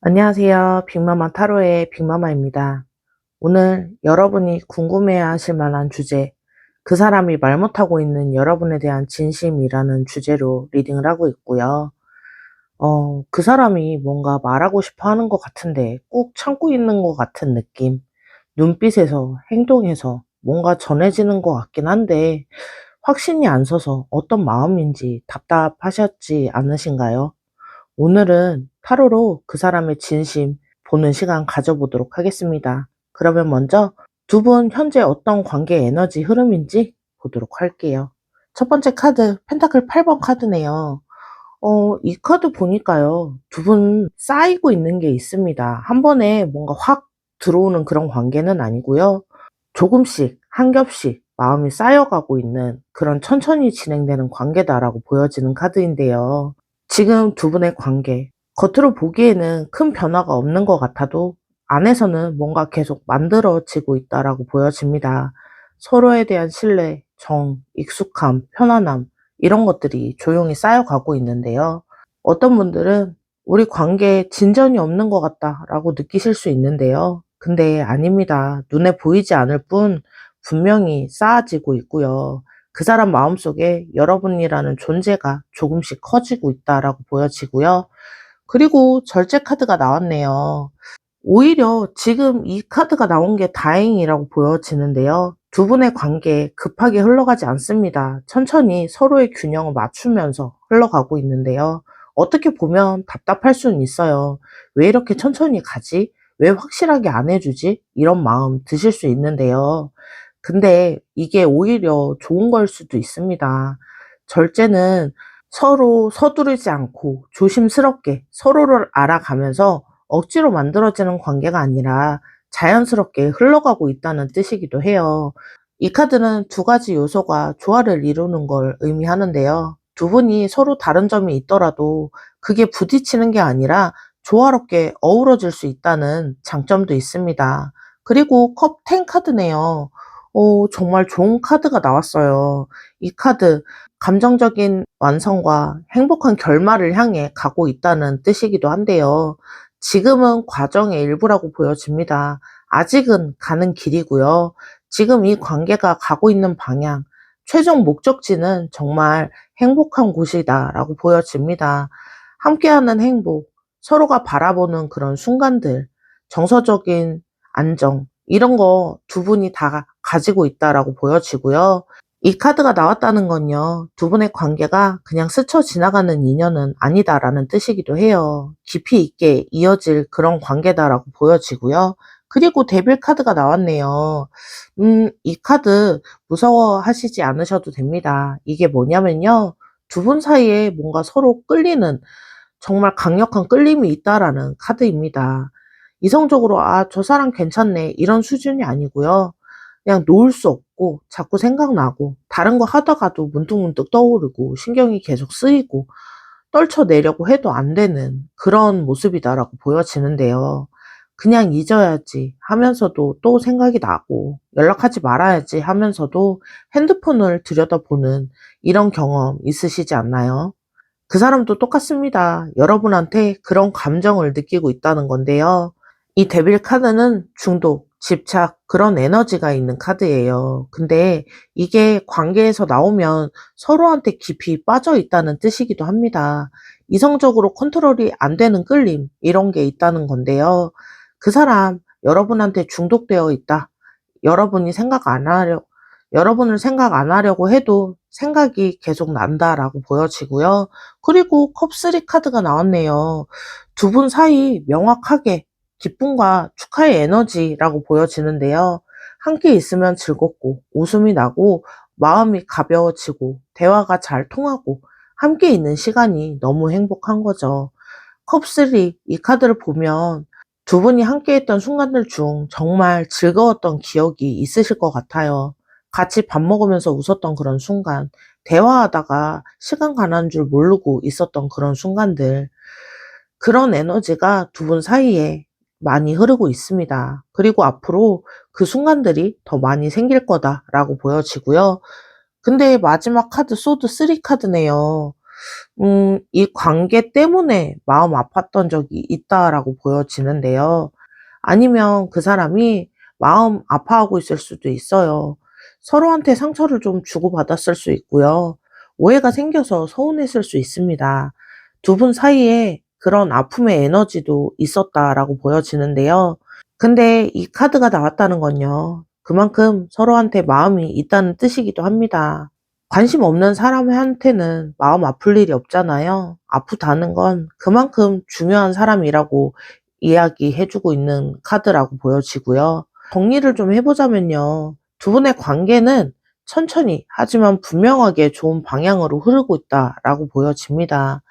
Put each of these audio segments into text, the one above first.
안녕하세요. 빅마마 타로의 빅마마입니다. 오늘 여러분이 궁금해야 하실 만한 주제, 그 사람이 말 못하고 있는 여러분에 대한 진심이라는 주제로 리딩을 하고 있고요. 그 사람이 뭔가 말하고 싶어 하는 것 같은데 꾹 참고 있는 것 같은 느낌, 눈빛에서, 행동에서 뭔가 전해지는 것 같긴 한데 확신이 안 서서 어떤 마음인지 답답하셨지 않으신가요? 오늘은 타로로 그 사람의 진심 보는 시간 가져보도록 하겠습니다. 그러면 먼저 두 분 현재 어떤 관계 에너지 흐름인지 보도록 할게요. 첫 번째 카드, 펜타클 8번 카드네요. 이 카드 보니까요, 두 분 쌓이고 있는 게 있습니다. 한 번에 뭔가 확 들어오는 그런 관계는 아니고요. 조금씩, 한 겹씩 마음이 쌓여가고 있는 그런 천천히 진행되는 관계다라고 보여지는 카드인데요. 지금 두 분의 관계, 겉으로 보기에는 큰 변화가 없는 것 같아도 안에서는 뭔가 계속 만들어지고 있다라고 보여집니다. 서로에 대한 신뢰, 정, 익숙함, 편안함, 이런 것들이 조용히 쌓여가고 있는데요. 어떤 분들은 우리 관계에 진전이 없는 것 같다라고 느끼실 수 있는데요. 근데 아닙니다. 눈에 보이지 않을 뿐 분명히 쌓아지고 있고요. 그 사람 마음속에 여러분이라는 존재가 조금씩 커지고 있다라고 보여지고요. 그리고 절제 카드가 나왔네요. 오히려 지금 이 카드가 나온 게 다행이라고 보여지는데요. 두 분의 관계 급하게 흘러가지 않습니다. 천천히 서로의 균형을 맞추면서 흘러가고 있는데요. 어떻게 보면 답답할 수는 있어요. 왜 이렇게 천천히 가지? 왜 확실하게 안 해주지? 이런 마음 드실 수 있는데요. 근데 이게 오히려 좋은 걸 수도 있습니다. 절제는 서로 서두르지 않고 조심스럽게 서로를 알아가면서 억지로 만들어지는 관계가 아니라 자연스럽게 흘러가고 있다는 뜻이기도 해요. 이 카드는 두 가지 요소가 조화를 이루는 걸 의미하는데요. 두 분이 서로 다른 점이 있더라도 그게 부딪히는 게 아니라 조화롭게 어우러질 수 있다는 장점도 있습니다. 그리고 컵 10 카드네요. 정말 좋은 카드가 나왔어요. 이 카드, 감정적인 완성과 행복한 결말을 향해 가고 있다는 뜻이기도 한데요. 지금은 과정의 일부라고 보여집니다. 아직은 가는 길이고요. 지금 이 관계가 가고 있는 방향, 최종 목적지는 정말 행복한 곳이다라고 보여집니다. 함께하는 행복, 서로가 바라보는 그런 순간들, 정서적인 안정, 이런 거 두 분이 다 가지고 있다라고 보여지고요. 이 카드가 나왔다는 건요, 두 분의 관계가 그냥 스쳐 지나가는 인연은 아니다라는 뜻이기도 해요. 깊이 있게 이어질 그런 관계다라고 보여지고요. 그리고 데빌 카드가 나왔네요. 이 카드 무서워하시지 않으셔도 됩니다. 이게 뭐냐면요, 두 분 사이에 뭔가 서로 끌리는 정말 강력한 끌림이 있다라는 카드입니다. 이성적으로 '아 저 사람 괜찮네.' 이런 수준이 아니고요. 그냥 놓을 수 없고 자꾸 생각나고 다른 거 하다가도 문득문득 떠오르고 신경이 계속 쓰이고 떨쳐내려고 해도 안 되는 그런 모습이다라고 보여지는데요. 그냥 잊어야지 하면서도 또 생각이 나고 연락하지 말아야지 하면서도 핸드폰을 들여다보는 이런 경험 있으시지 않나요? 그 사람도 똑같습니다. 여러분한테 그런 감정을 느끼고 있다는 건데요. 이 데빌 카드는 중독, 집착, 그런 에너지가 있는 카드예요. 근데 이게 관계에서 나오면 서로한테 깊이 빠져 있다는 뜻이기도 합니다. 이성적으로 컨트롤이 안 되는 끌림, 이런 게 있다는 건데요. 그 사람, 여러분한테 중독되어 있다. 여러분이 생각 안 하려, 여러분을 생각 안 하려고 해도 생각이 계속 난다라고 보여지고요. 그리고 컵3 카드가 나왔네요. 두 분 사이 명확하게 기쁨과 축하의 에너지라고 보여지는데요. 함께 있으면 즐겁고 웃음이 나고 마음이 가벼워지고 대화가 잘 통하고 함께 있는 시간이 너무 행복한 거죠. 컵3 이 카드를 보면 두 분이 함께했던 순간들 중 정말 즐거웠던 기억이 있으실 것 같아요. 같이 밥 먹으면서 웃었던 그런 순간, 대화하다가 시간 가는 줄 모르고 있었던 그런 순간들, 그런 에너지가 두 분 사이에 많이 흐르고 있습니다. 그리고 앞으로 그 순간들이 더 많이 생길 거다라고 보여지고요. 근데 마지막 카드 소드 3 카드네요. 이 관계 때문에 마음 아팠던 적이 있다라고 보여지는데요. 아니면 그 사람이 마음 아파하고 있을 수도 있어요. 서로한테 상처를 좀 주고받았을 수 있고요. 오해가 생겨서 서운했을 수 있습니다. 두 분 사이에 그런 아픔의 에너지도 있었다라고 보여지는데요. 근데 이 카드가 나왔다는 건요, 그만큼 서로한테 마음이 있다는 뜻이기도 합니다. 관심 없는 사람한테는 마음 아플 일이 없잖아요. 아프다는 건 그만큼 중요한 사람이라고 이야기해주고 있는 카드라고 보여지고요. 정리를 좀 해보자면요, 두 분의 관계는 천천히 하지만 분명하게 좋은 방향으로 흐르고 있다라고 보여집니다.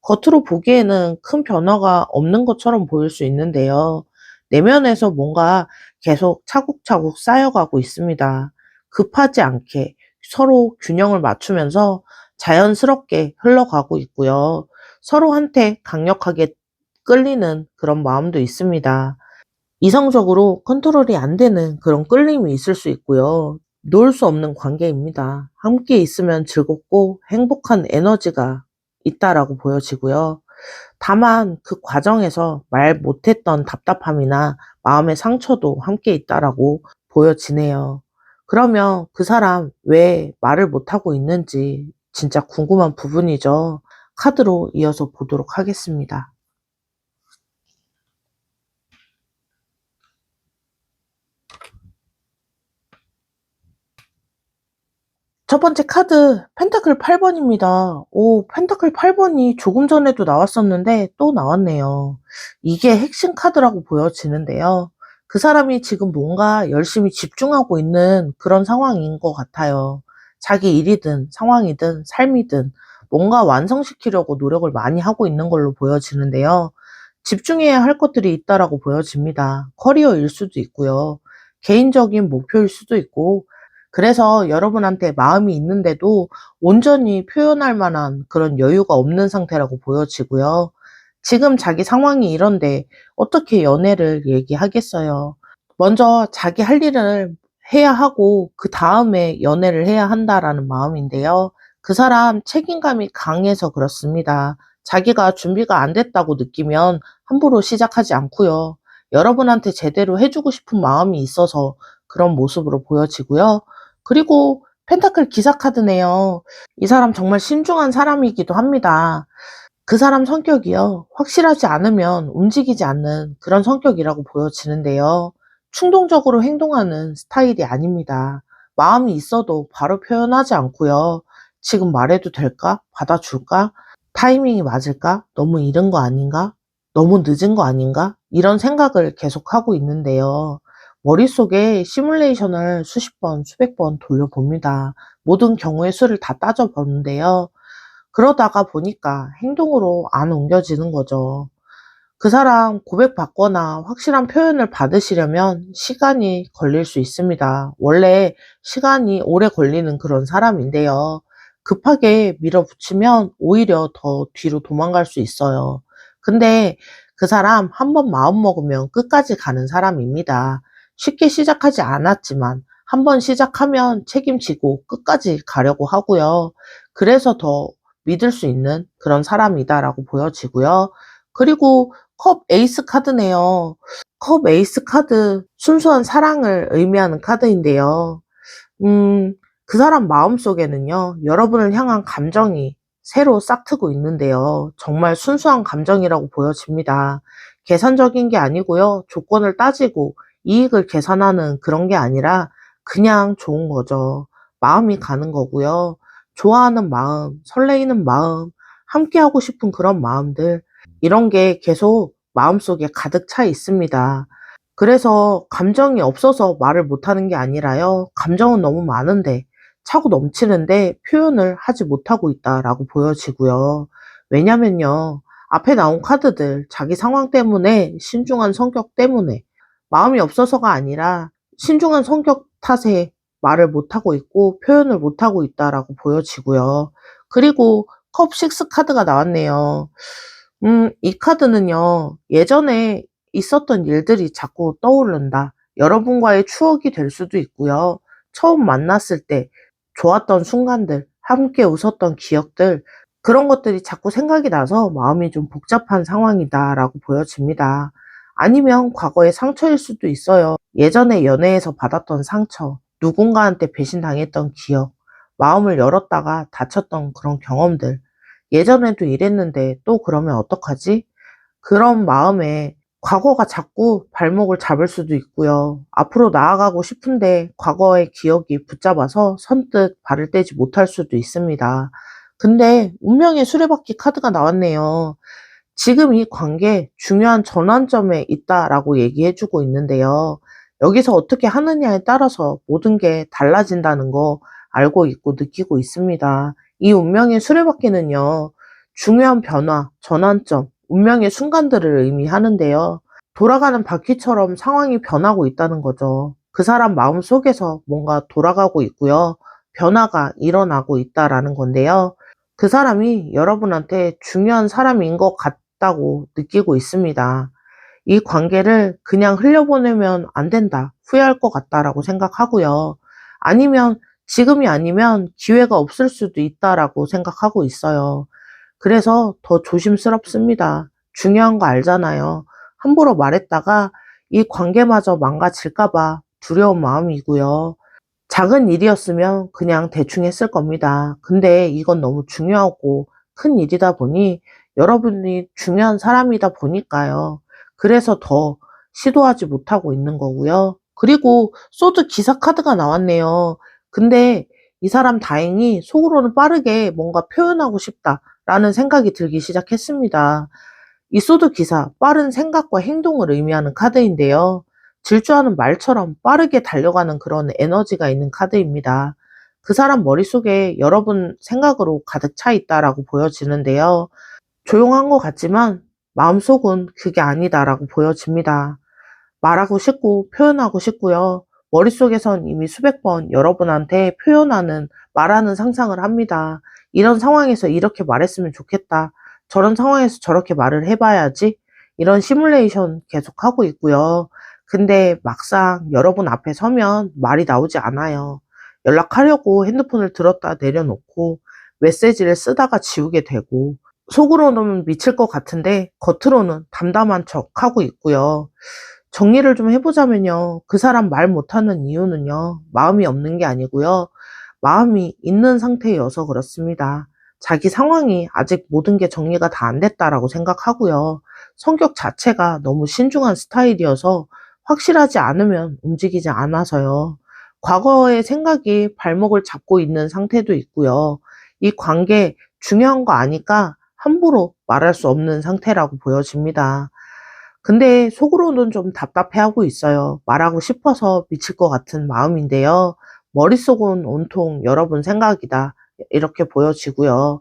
겉으로 보기에는 큰 변화가 없는 것처럼 보일 수 있는데요, 내면에서 뭔가 계속 차곡차곡 쌓여가고 있습니다. 급하지 않게 서로 균형을 맞추면서 자연스럽게 흘러가고 있고요. 서로한테 강력하게 끌리는 그런 마음도 있습니다. 이성적으로 컨트롤이 안 되는 그런 끌림이 있을 수 있고요. 놓을 수 없는 관계입니다. 함께 있으면 즐겁고 행복한 에너지가 있다라고 보여지고요. 다만 그 과정에서 말 못했던 답답함이나 마음의 상처도 함께 있다라고 보여지네요. 그러면 그 사람 왜 말을 못하고 있는지 진짜 궁금한 부분이죠. 카드로 이어서 보도록 하겠습니다. 첫 번째 카드 펜타클 8번입니다. 오, 펜타클 8번이 조금 전에도 나왔었는데 또 나왔네요. 이게 핵심 카드라고 보여지는데요. 그 사람이 지금 뭔가 열심히 집중하고 있는 그런 상황인 것 같아요. 자기 일이든 상황이든 삶이든 뭔가 완성시키려고 노력을 많이 하고 있는 걸로 보여지는데요. 집중해야 할 것들이 있다라고 보여집니다. 커리어일 수도 있고요. 개인적인 목표일 수도 있고, 그래서 여러분한테 마음이 있는데도 온전히 표현할 만한 그런 여유가 없는 상태라고 보여지고요. 지금 자기 상황이 이런데 어떻게 연애를 얘기하겠어요. 먼저 자기 할 일을 해야 하고 그 다음에 연애를 해야 한다라는 마음인데요. 그 사람 책임감이 강해서 그렇습니다. 자기가 준비가 안 됐다고 느끼면 함부로 시작하지 않고요. 여러분한테 제대로 해주고 싶은 마음이 있어서 그런 모습으로 보여지고요. 그리고 펜타클 기사 카드네요. 이 사람 정말 신중한 사람이기도 합니다. 그 사람 성격이요. 확실하지 않으면 움직이지 않는 그런 성격이라고 보여지는데요. 충동적으로 행동하는 스타일이 아닙니다. 마음이 있어도 바로 표현하지 않고요. 지금 말해도 될까? 받아줄까? 타이밍이 맞을까? 너무 이른 거 아닌가? 너무 늦은 거 아닌가? 이런 생각을 계속하고 있는데요. 머릿속에 시뮬레이션을 수십 번, 수백 번 돌려봅니다. 모든 경우의 수를 다 따져보는데요. 그러다가 보니까 행동으로 안 옮겨지는 거죠. 그 사람 고백받거나 확실한 표현을 받으시려면 시간이 걸릴 수 있습니다. 원래 시간이 오래 걸리는 그런 사람인데요. 급하게 밀어붙이면 오히려 더 뒤로 도망갈 수 있어요. 근데 그 사람 한 번 마음먹으면 끝까지 가는 사람입니다. 쉽게 시작하지 않았지만 한 번 시작하면 책임지고 끝까지 가려고 하고요. 그래서 더 믿을 수 있는 그런 사람이다라고 보여지고요. 그리고 컵 에이스 카드네요. 컵 에이스 카드, 순수한 사랑을 의미하는 카드인데요. 음, 그 사람 마음속에는요, 여러분을 향한 감정이 새로 싹트고 있는데요. 정말 순수한 감정이라고 보여집니다. 계산적인 게 아니고요. 조건을 따지고 이익을 계산하는 그런 게 아니라 그냥 좋은 거죠. 마음이 가는 거고요. 좋아하는 마음, 설레이는 마음, 함께하고 싶은 그런 마음들, 이런 게 계속 마음속에 가득 차 있습니다. 그래서 감정이 없어서 말을 못하는 게 아니라요. 감정은 너무 많은데, 차고 넘치는데 표현을 하지 못하고 있다라고 보여지고요. 왜냐면요. 앞에 나온 카드들, 자기 상황 때문에, 신중한 성격 때문에, 마음이 없어서가 아니라 신중한 성격 탓에 말을 못하고 있고 표현을 못하고 있다라고 보여지고요. 그리고 컵 6 카드가 나왔네요. 이 카드는요. 예전에 있었던 일들이 자꾸 떠오른다. 여러분과의 추억이 될 수도 있고요. 처음 만났을 때 좋았던 순간들, 함께 웃었던 기억들, 그런 것들이 자꾸 생각이 나서 마음이 좀 복잡한 상황이다라고 보여집니다. 아니면 과거의 상처일 수도 있어요. 예전에 연애에서 받았던 상처, 누군가한테 배신당했던 기억, 마음을 열었다가 다쳤던 그런 경험들, 예전에도 이랬는데 또 그러면 어떡하지? 그런 마음에 과거가 자꾸 발목을 잡을 수도 있고요. 앞으로 나아가고 싶은데 과거의 기억이 붙잡아서 선뜻 발을 떼지 못할 수도 있습니다. 근데 운명의 수레바퀴 카드가 나왔네요. 지금 이 관계 중요한 전환점에 있다라고 얘기해주고 있는데요. 여기서 어떻게 하느냐에 따라서 모든 게 달라진다는 거 알고 있고 느끼고 있습니다. 이 운명의 수레바퀴는요, 중요한 변화, 전환점, 운명의 순간들을 의미하는데요. 돌아가는 바퀴처럼 상황이 변하고 있다는 거죠. 그 사람 마음 속에서 뭔가 돌아가고 있고요. 변화가 일어나고 있다라는 건데요. 그 사람이 여러분한테 중요한 사람인 것 같다고 느끼고 있습니다. 이 관계를 그냥 흘려보내면 안 된다, 후회할 것 같다라고 생각하고요. 아니면 지금이 아니면 기회가 없을 수도 있다라고 생각하고 있어요. 그래서 더 조심스럽습니다. 중요한 거 알잖아요. 함부로 말했다가 이 관계마저 망가질까봐 두려운 마음이고요. 작은 일이었으면 그냥 대충 했을 겁니다. 근데 이건 너무 중요하고 큰 일이다 보니 여러분이 중요한 사람이다 보니까요. 그래서 더 시도하지 못하고 있는 거고요. 그리고 소드 기사 카드가 나왔네요. 근데 이 사람 다행히 속으로는 빠르게 뭔가 표현하고 싶다라는 생각이 들기 시작했습니다. 이 소드 기사, 빠른 생각과 행동을 의미하는 카드인데요. 질주하는 말처럼 빠르게 달려가는 그런 에너지가 있는 카드입니다. 그 사람 머릿속에 여러분 생각으로 가득 차 있다라고 보여지는데요. 조용한 것 같지만 마음속은 그게 아니다라고 보여집니다. 말하고 싶고 표현하고 싶고요. 머릿속에선 이미 수백 번 여러분한테 표현하는, 말하는 상상을 합니다. 이런 상황에서 이렇게 말했으면 좋겠다. 저런 상황에서 저렇게 말을 해봐야지. 이런 시뮬레이션 계속하고 있고요. 근데 막상 여러분 앞에 서면 말이 나오지 않아요. 연락하려고 핸드폰을 들었다 내려놓고 메시지를 쓰다가 지우게 되고, 속으로는 미칠 것 같은데 겉으로는 담담한 척 하고 있고요. 정리를 좀 해보자면요. 그 사람 말 못하는 이유는요. 마음이 없는 게 아니고요. 마음이 있는 상태여서 그렇습니다. 자기 상황이 아직 모든 게 정리가 다 안 됐다라고 생각하고요. 성격 자체가 너무 신중한 스타일이어서 확실하지 않으면 움직이지 않아서요. 과거의 생각이 발목을 잡고 있는 상태도 있고요. 이 관계 중요한 거 아니까 함부로 말할 수 없는 상태라고 보여집니다. 근데 속으로는 좀 답답해하고 있어요. 말하고 싶어서 미칠 것 같은 마음인데요. 머릿속은 온통 여러분 생각이다. 이렇게 보여지고요.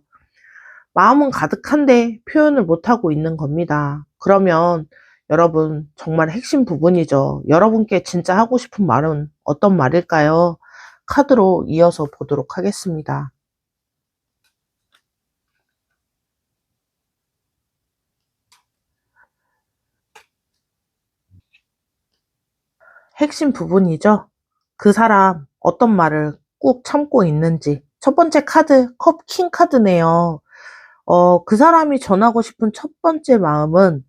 마음은 가득한데 표현을 못하고 있는 겁니다. 그러면 여러분 정말 핵심 부분이죠. 여러분께 진짜 하고 싶은 말은 어떤 말일까요? 카드로 이어서 보도록 하겠습니다. 핵심 부분이죠. 그 사람 어떤 말을 꾹 참고 있는지. 첫 번째 카드, 컵 킹 카드네요. 그 사람이 전하고 싶은 첫 번째 마음은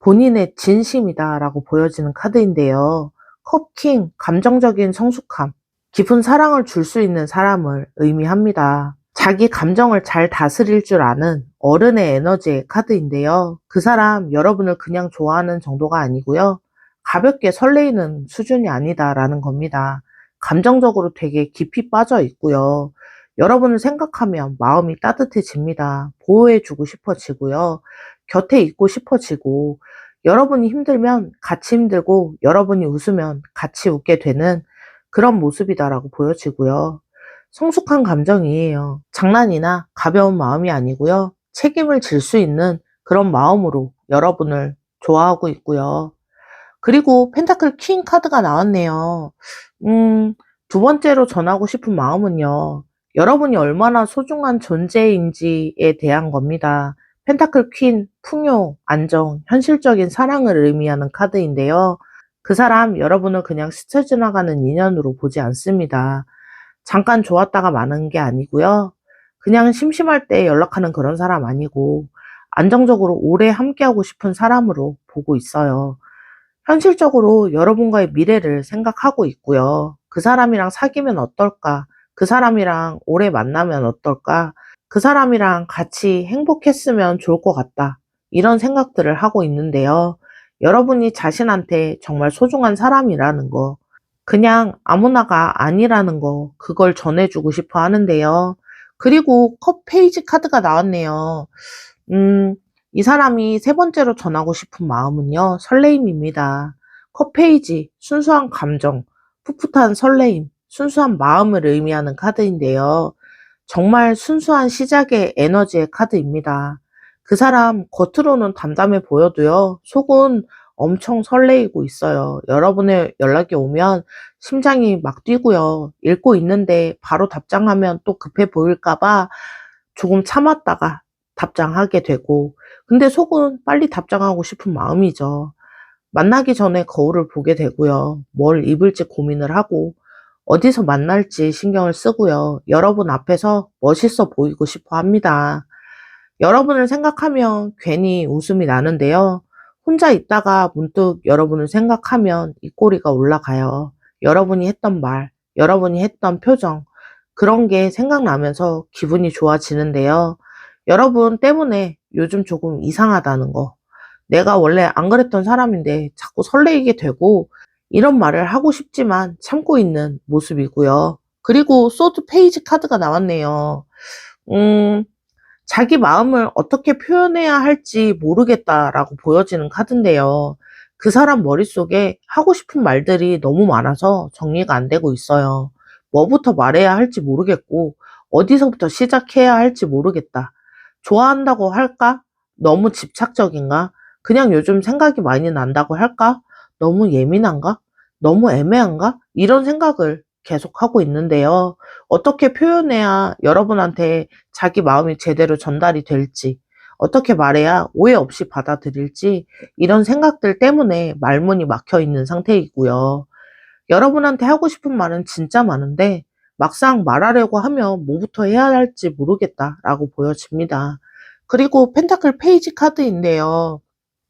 본인의 진심이다라고 보여지는 카드인데요. 컵 킹, 감정적인 성숙함, 깊은 사랑을 줄 수 있는 사람을 의미합니다. 자기 감정을 잘 다스릴 줄 아는 어른의 에너지의 카드인데요. 그 사람 여러분을 그냥 좋아하는 정도가 아니고요. 가볍게 설레이는 수준이 아니다라는 겁니다. 감정적으로 되게 깊이 빠져 있고요. 여러분을 생각하면 마음이 따뜻해집니다. 보호해주고 싶어지고요. 곁에 있고 싶어지고, 여러분이 힘들면 같이 힘들고, 여러분이 웃으면 같이 웃게 되는 그런 모습이다라고 보여지고요. 성숙한 감정이에요. 장난이나 가벼운 마음이 아니고요. 책임을 질 수 있는 그런 마음으로 여러분을 좋아하고 있고요. 그리고 펜타클 퀸 카드가 나왔네요. 두 번째로 전하고 싶은 마음은요. 여러분이 얼마나 소중한 존재인지에 대한 겁니다. 펜타클 퀸, 풍요, 안정, 현실적인 사랑을 의미하는 카드인데요. 그 사람 여러분을 그냥 스쳐 지나가는 인연으로 보지 않습니다. 잠깐 좋았다가 마는 게 아니고요. 그냥 심심할 때 연락하는 그런 사람 아니고 안정적으로 오래 함께하고 싶은 사람으로 보고 있어요. 현실적으로 여러분과의 미래를 생각하고 있고요. 그 사람이랑 사귀면 어떨까? 그 사람이랑 오래 만나면 어떨까? 그 사람이랑 같이 행복했으면 좋을 것 같다. 이런 생각들을 하고 있는데요. 여러분이 자신한테 정말 소중한 사람이라는 거, 그냥 아무나가 아니라는 거, 그걸 전해주고 싶어 하는데요. 그리고 컵 페이지 카드가 나왔네요. 이 사람이 세 번째로 전하고 싶은 마음은요, 설레임입니다. 컵 페이지, 순수한 감정, 풋풋한 설레임, 순수한 마음을 의미하는 카드인데요. 정말 순수한 시작의 에너지의 카드입니다. 그 사람 겉으로는 담담해 보여도요, 속은 엄청 설레이고 있어요. 여러분의 연락이 오면 심장이 막 뛰고요. 읽고 있는데 바로 답장하면 또 급해 보일까봐 조금 참았다가 답장하게 되고, 근데 속은 빨리 답장하고 싶은 마음이죠. 만나기 전에 거울을 보게 되고요. 뭘 입을지 고민을 하고, 어디서 만날지 신경을 쓰고요. 여러분 앞에서 멋있어 보이고 싶어 합니다. 여러분을 생각하면 괜히 웃음이 나는데요. 혼자 있다가 문득 여러분을 생각하면 입꼬리가 올라가요. 여러분이 했던 말, 여러분이 했던 표정, 그런 게 생각나면서 기분이 좋아지는데요. 여러분 때문에 요즘 조금 이상하다는 거. 내가 원래 안 그랬던 사람인데 자꾸 설레이게 되고, 이런 말을 하고 싶지만 참고 있는 모습이고요. 그리고 소드 페이지 카드가 나왔네요. 음, 자기 마음을 어떻게 표현해야 할지 모르겠다라고 보여지는 카드인데요. 그 사람 머릿속에 하고 싶은 말들이 너무 많아서 정리가 안 되고 있어요. 뭐부터 말해야 할지 모르겠고, 어디서부터 시작해야 할지 모르겠다. 좋아한다고 할까? 너무 집착적인가? 그냥 요즘 생각이 많이 난다고 할까? 너무 예민한가? 너무 애매한가? 이런 생각을 계속하고 있는데요. 어떻게 표현해야 여러분한테 자기 마음이 제대로 전달이 될지, 어떻게 말해야 오해 없이 받아들일지, 이런 생각들 때문에 말문이 막혀 있는 상태이고요. 여러분한테 하고 싶은 말은 진짜 많은데 막상 말하려고 하면 뭐부터 해야 할지 모르겠다라고 보여집니다. 그리고 펜타클 페이지 카드인데요.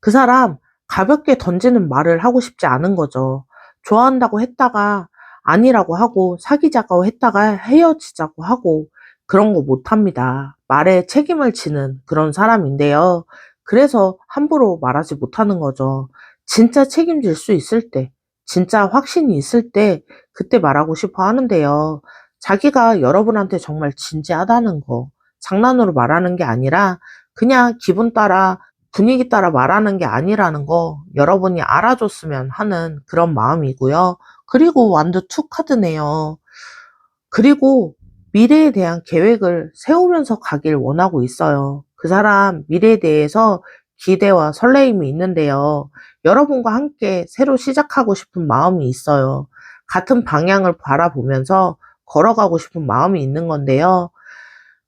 그 사람 가볍게 던지는 말을 하고 싶지 않은 거죠. 좋아한다고 했다가 아니라고 하고 사귀자고 했다가 헤어지자고 하고 그런 거 못합니다. 말에 책임을 지는 그런 사람인데요. 그래서 함부로 말하지 못하는 거죠. 진짜 책임질 수 있을 때, 진짜 확신이 있을 때 그때 말하고 싶어 하는데요. 자기가 여러분한테 정말 진지하다는 거, 장난으로 말하는 게 아니라 그냥 기분 따라 분위기 따라 말하는 게 아니라는 거 여러분이 알아줬으면 하는 그런 마음이고요. 그리고 완드 투 카드네요. 그리고 미래에 대한 계획을 세우면서 가길 원하고 있어요. 그 사람 미래에 대해서 기대와 설레임이 있는데요. 여러분과 함께 새로 시작하고 싶은 마음이 있어요. 같은 방향을 바라보면서 걸어가고 싶은 마음이 있는 건데요.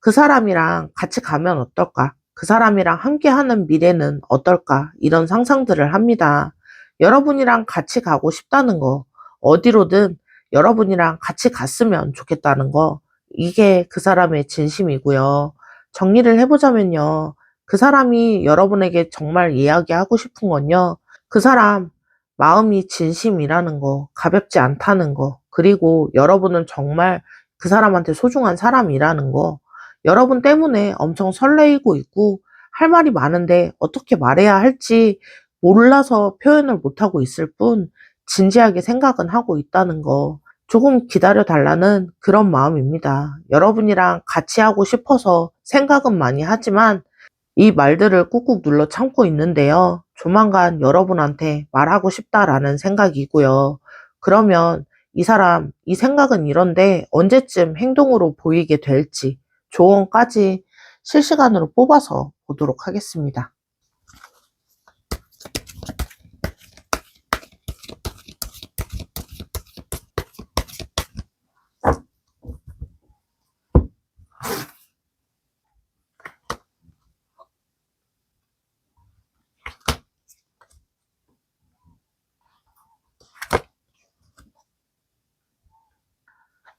그 사람이랑 같이 가면 어떨까? 그 사람이랑 함께하는 미래는 어떨까? 이런 상상들을 합니다. 여러분이랑 같이 가고 싶다는 거, 어디로든 여러분이랑 같이 갔으면 좋겠다는 거, 이게 그 사람의 진심이고요. 정리를 해보자면요. 그 사람이 여러분에게 정말 이야기하고 싶은 건요. 그 사람 마음이 진심이라는 거, 가볍지 않다는 거, 그리고 여러분은 정말 그 사람한테 소중한 사람이라는 거, 여러분 때문에 엄청 설레이고 있고 할 말이 많은데 어떻게 말해야 할지 몰라서 표현을 못하고 있을 뿐 진지하게 생각은 하고 있다는 거, 조금 기다려 달라는 그런 마음입니다. 여러분이랑 같이 하고 싶어서 생각은 많이 하지만 이 말들을 꾹꾹 눌러 참고 있는데요. 조만간 여러분한테 말하고 싶다라는 생각이고요. 그러면 이 사람, 이 생각은 이런데 언제쯤 행동으로 보이게 될지 조언까지 실시간으로 뽑아서 보도록 하겠습니다.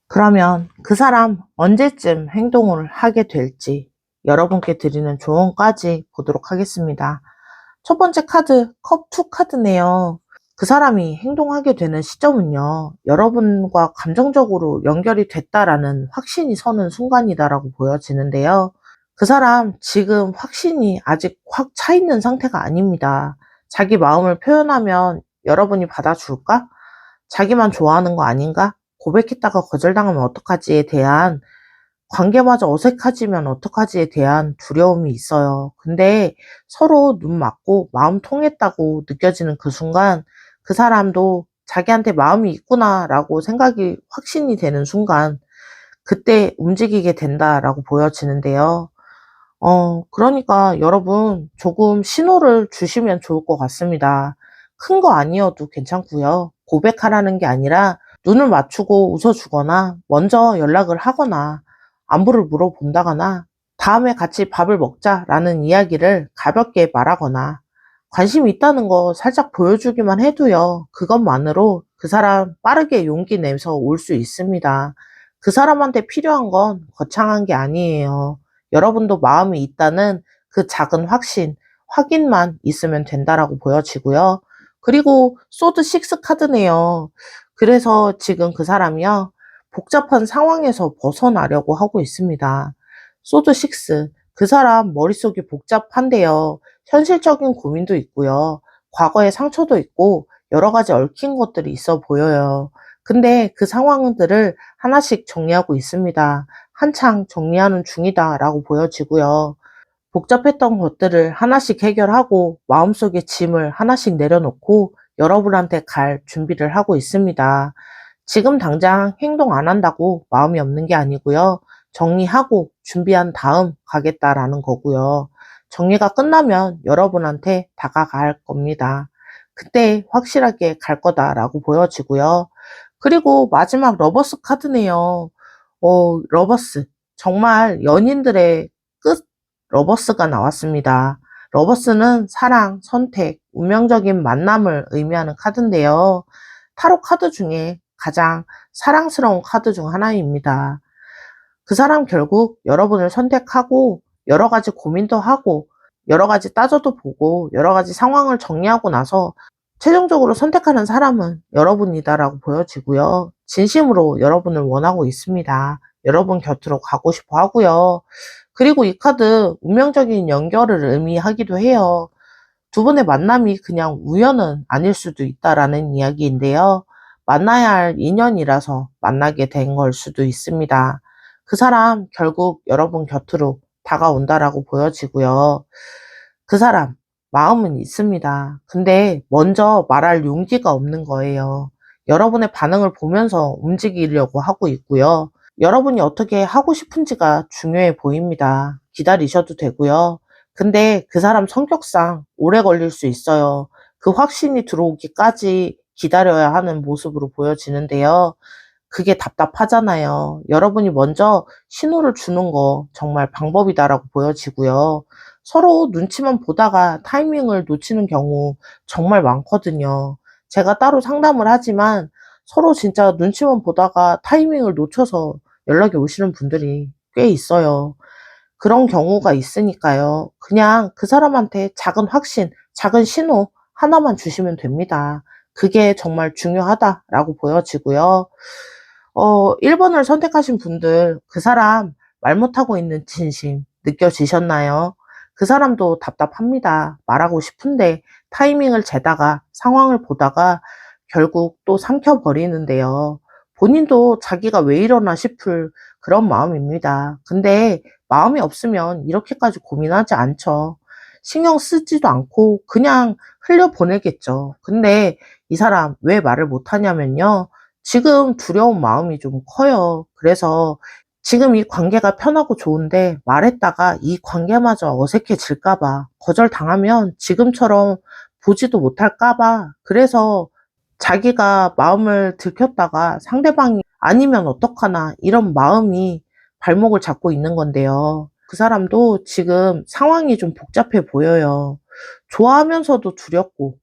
그러면 그 사람 언제쯤 행동을 하게 될지 여러분께 드리는 조언까지 보도록 하겠습니다. 첫 번째 카드, 컵 2 카드네요. 그 사람이 행동하게 되는 시점은요, 여러분과 감정적으로 연결이 됐다라는 확신이 서는 순간이다라고 보여지는데요. 그 사람 지금 확신이 아직 확 차 있는 상태가 아닙니다. 자기 마음을 표현하면 여러분이 받아줄까? 자기만 좋아하는 거 아닌가? 고백했다가 거절당하면 어떡하지에 대한, 관계마저 어색해지면 어떡하지에 대한 두려움이 있어요. 근데 서로 눈 맞고 마음 통했다고 느껴지는 그 순간 그 사람도 자기한테 마음이 있구나라고 생각이 확신이 되는 순간 그때 움직이게 된다라고 보여지는데요. 그러니까 여러분 조금 신호를 주시면 좋을 것 같습니다. 큰 거 아니어도 괜찮고요. 고백하라는 게 아니라 눈을 맞추고 웃어주거나 먼저 연락을 하거나 안부를 물어본다거나 다음에 같이 밥을 먹자라는 이야기를 가볍게 말하거나 관심이 있다는 거 살짝 보여주기만 해도요. 그것만으로 그 사람 빠르게 용기 내서 올 수 있습니다. 그 사람한테 필요한 건 거창한 게 아니에요. 여러분도 마음이 있다는 그 작은 확신, 확인만 있으면 된다라고 보여지고요. 그리고 소드 6 카드네요. 그래서 지금 그 사람이요. 복잡한 상황에서 벗어나려고 하고 있습니다. 소드 6. 그 사람 머릿속이 복잡한데요. 현실적인 고민도 있고요. 과거의 상처도 있고 여러 가지 얽힌 것들이 있어 보여요. 근데 그 상황들을 하나씩 정리하고 있습니다. 한창 정리하는 중이다라고 보여지고요. 복잡했던 것들을 하나씩 해결하고 마음속의 짐을 하나씩 내려놓고 여러분한테 갈 준비를 하고 있습니다. 지금 당장 행동 안 한다고 마음이 없는 게 아니고요. 정리하고 준비한 다음 가겠다라는 거고요. 정리가 끝나면 여러분한테 다가갈 겁니다. 그때 확실하게 갈 거다라고 보여지고요. 그리고 마지막 러버스 카드네요. 러버스. 정말 연인들의 끝 러버스가 나왔습니다. 러버스는 사랑, 선택, 운명적인 만남을 의미하는 카드인데요. 타로 카드 중에 가장 사랑스러운 카드 중 하나입니다. 그 사람 결국 여러분을 선택하고 여러 가지 고민도 하고 여러 가지 따져도 보고 여러 가지 상황을 정리하고 나서 최종적으로 선택하는 사람은 여러분이다라고 보여지고요. 진심으로 여러분을 원하고 있습니다. 여러분 곁으로 가고 싶어 하고요. 그리고 이 카드 운명적인 연결을 의미하기도 해요. 두 분의 만남이 그냥 우연은 아닐 수도 있다라는 이야기인데요. 만나야 할 인연이라서 만나게 된 걸 수도 있습니다. 그 사람 결국 여러분 곁으로 다가온다라고 보여지고요. 그 사람 마음은 있습니다. 근데 먼저 말할 용기가 없는 거예요. 여러분의 반응을 보면서 움직이려고 하고 있고요. 여러분이 어떻게 하고 싶은지가 중요해 보입니다. 기다리셔도 되고요. 근데 그 사람 성격상 오래 걸릴 수 있어요. 그 확신이 들어오기까지 기다려야 하는 모습으로 보여지는데요. 그게 답답하잖아요. 여러분이 먼저 신호를 주는 거 정말 방법이다라고 보여지고요. 서로 눈치만 보다가 타이밍을 놓치는 경우 정말 많거든요. 제가 따로 상담을 하지만 서로 진짜 눈치만 보다가 타이밍을 놓쳐서 연락이 오시는 분들이 꽤 있어요. 그런 경우가 있으니까요. 그냥 그 사람한테 작은 확신, 작은 신호 하나만 주시면 됩니다. 그게 정말 중요하다라고 보여지고요. 1번을 선택하신 분들, 그 사람 말 못하고 있는 진심 느껴지셨나요? 그 사람도 답답합니다. 말하고 싶은데 타이밍을 재다가 상황을 보다가 결국 또 삼켜버리는데요. 본인도 자기가 왜 이러나 싶을 그런 마음입니다. 근데 마음이 없으면 이렇게까지 고민하지 않죠. 신경 쓰지도 않고 그냥 흘려보내겠죠. 근데 이 사람 왜 말을 못하냐면요. 지금 두려운 마음이 좀 커요. 그래서 지금 이 관계가 편하고 좋은데 말했다가 이 관계마저 어색해질까봐 거절당하면 지금처럼 보지도 못할까봐 그래서 자기가 마음을 들켰다가 상대방이 아니면 어떡하나 이런 마음이 발목을 잡고 있는 건데요. 그 사람도 지금 상황이 좀 복잡해 보여요. 좋아하면서도 두렵고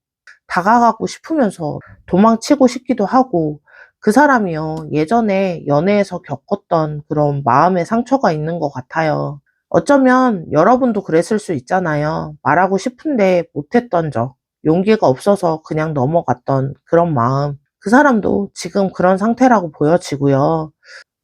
다가가고 싶으면서 도망치고 싶기도 하고 그 사람이요. 예전에 연애에서 겪었던 그런 마음의 상처가 있는 것 같아요. 어쩌면 여러분도 그랬을 수 있잖아요. 말하고 싶은데 못했던 적, 용기가 없어서 그냥 넘어갔던 그런 마음. 그 사람도 지금 그런 상태라고 보여지고요.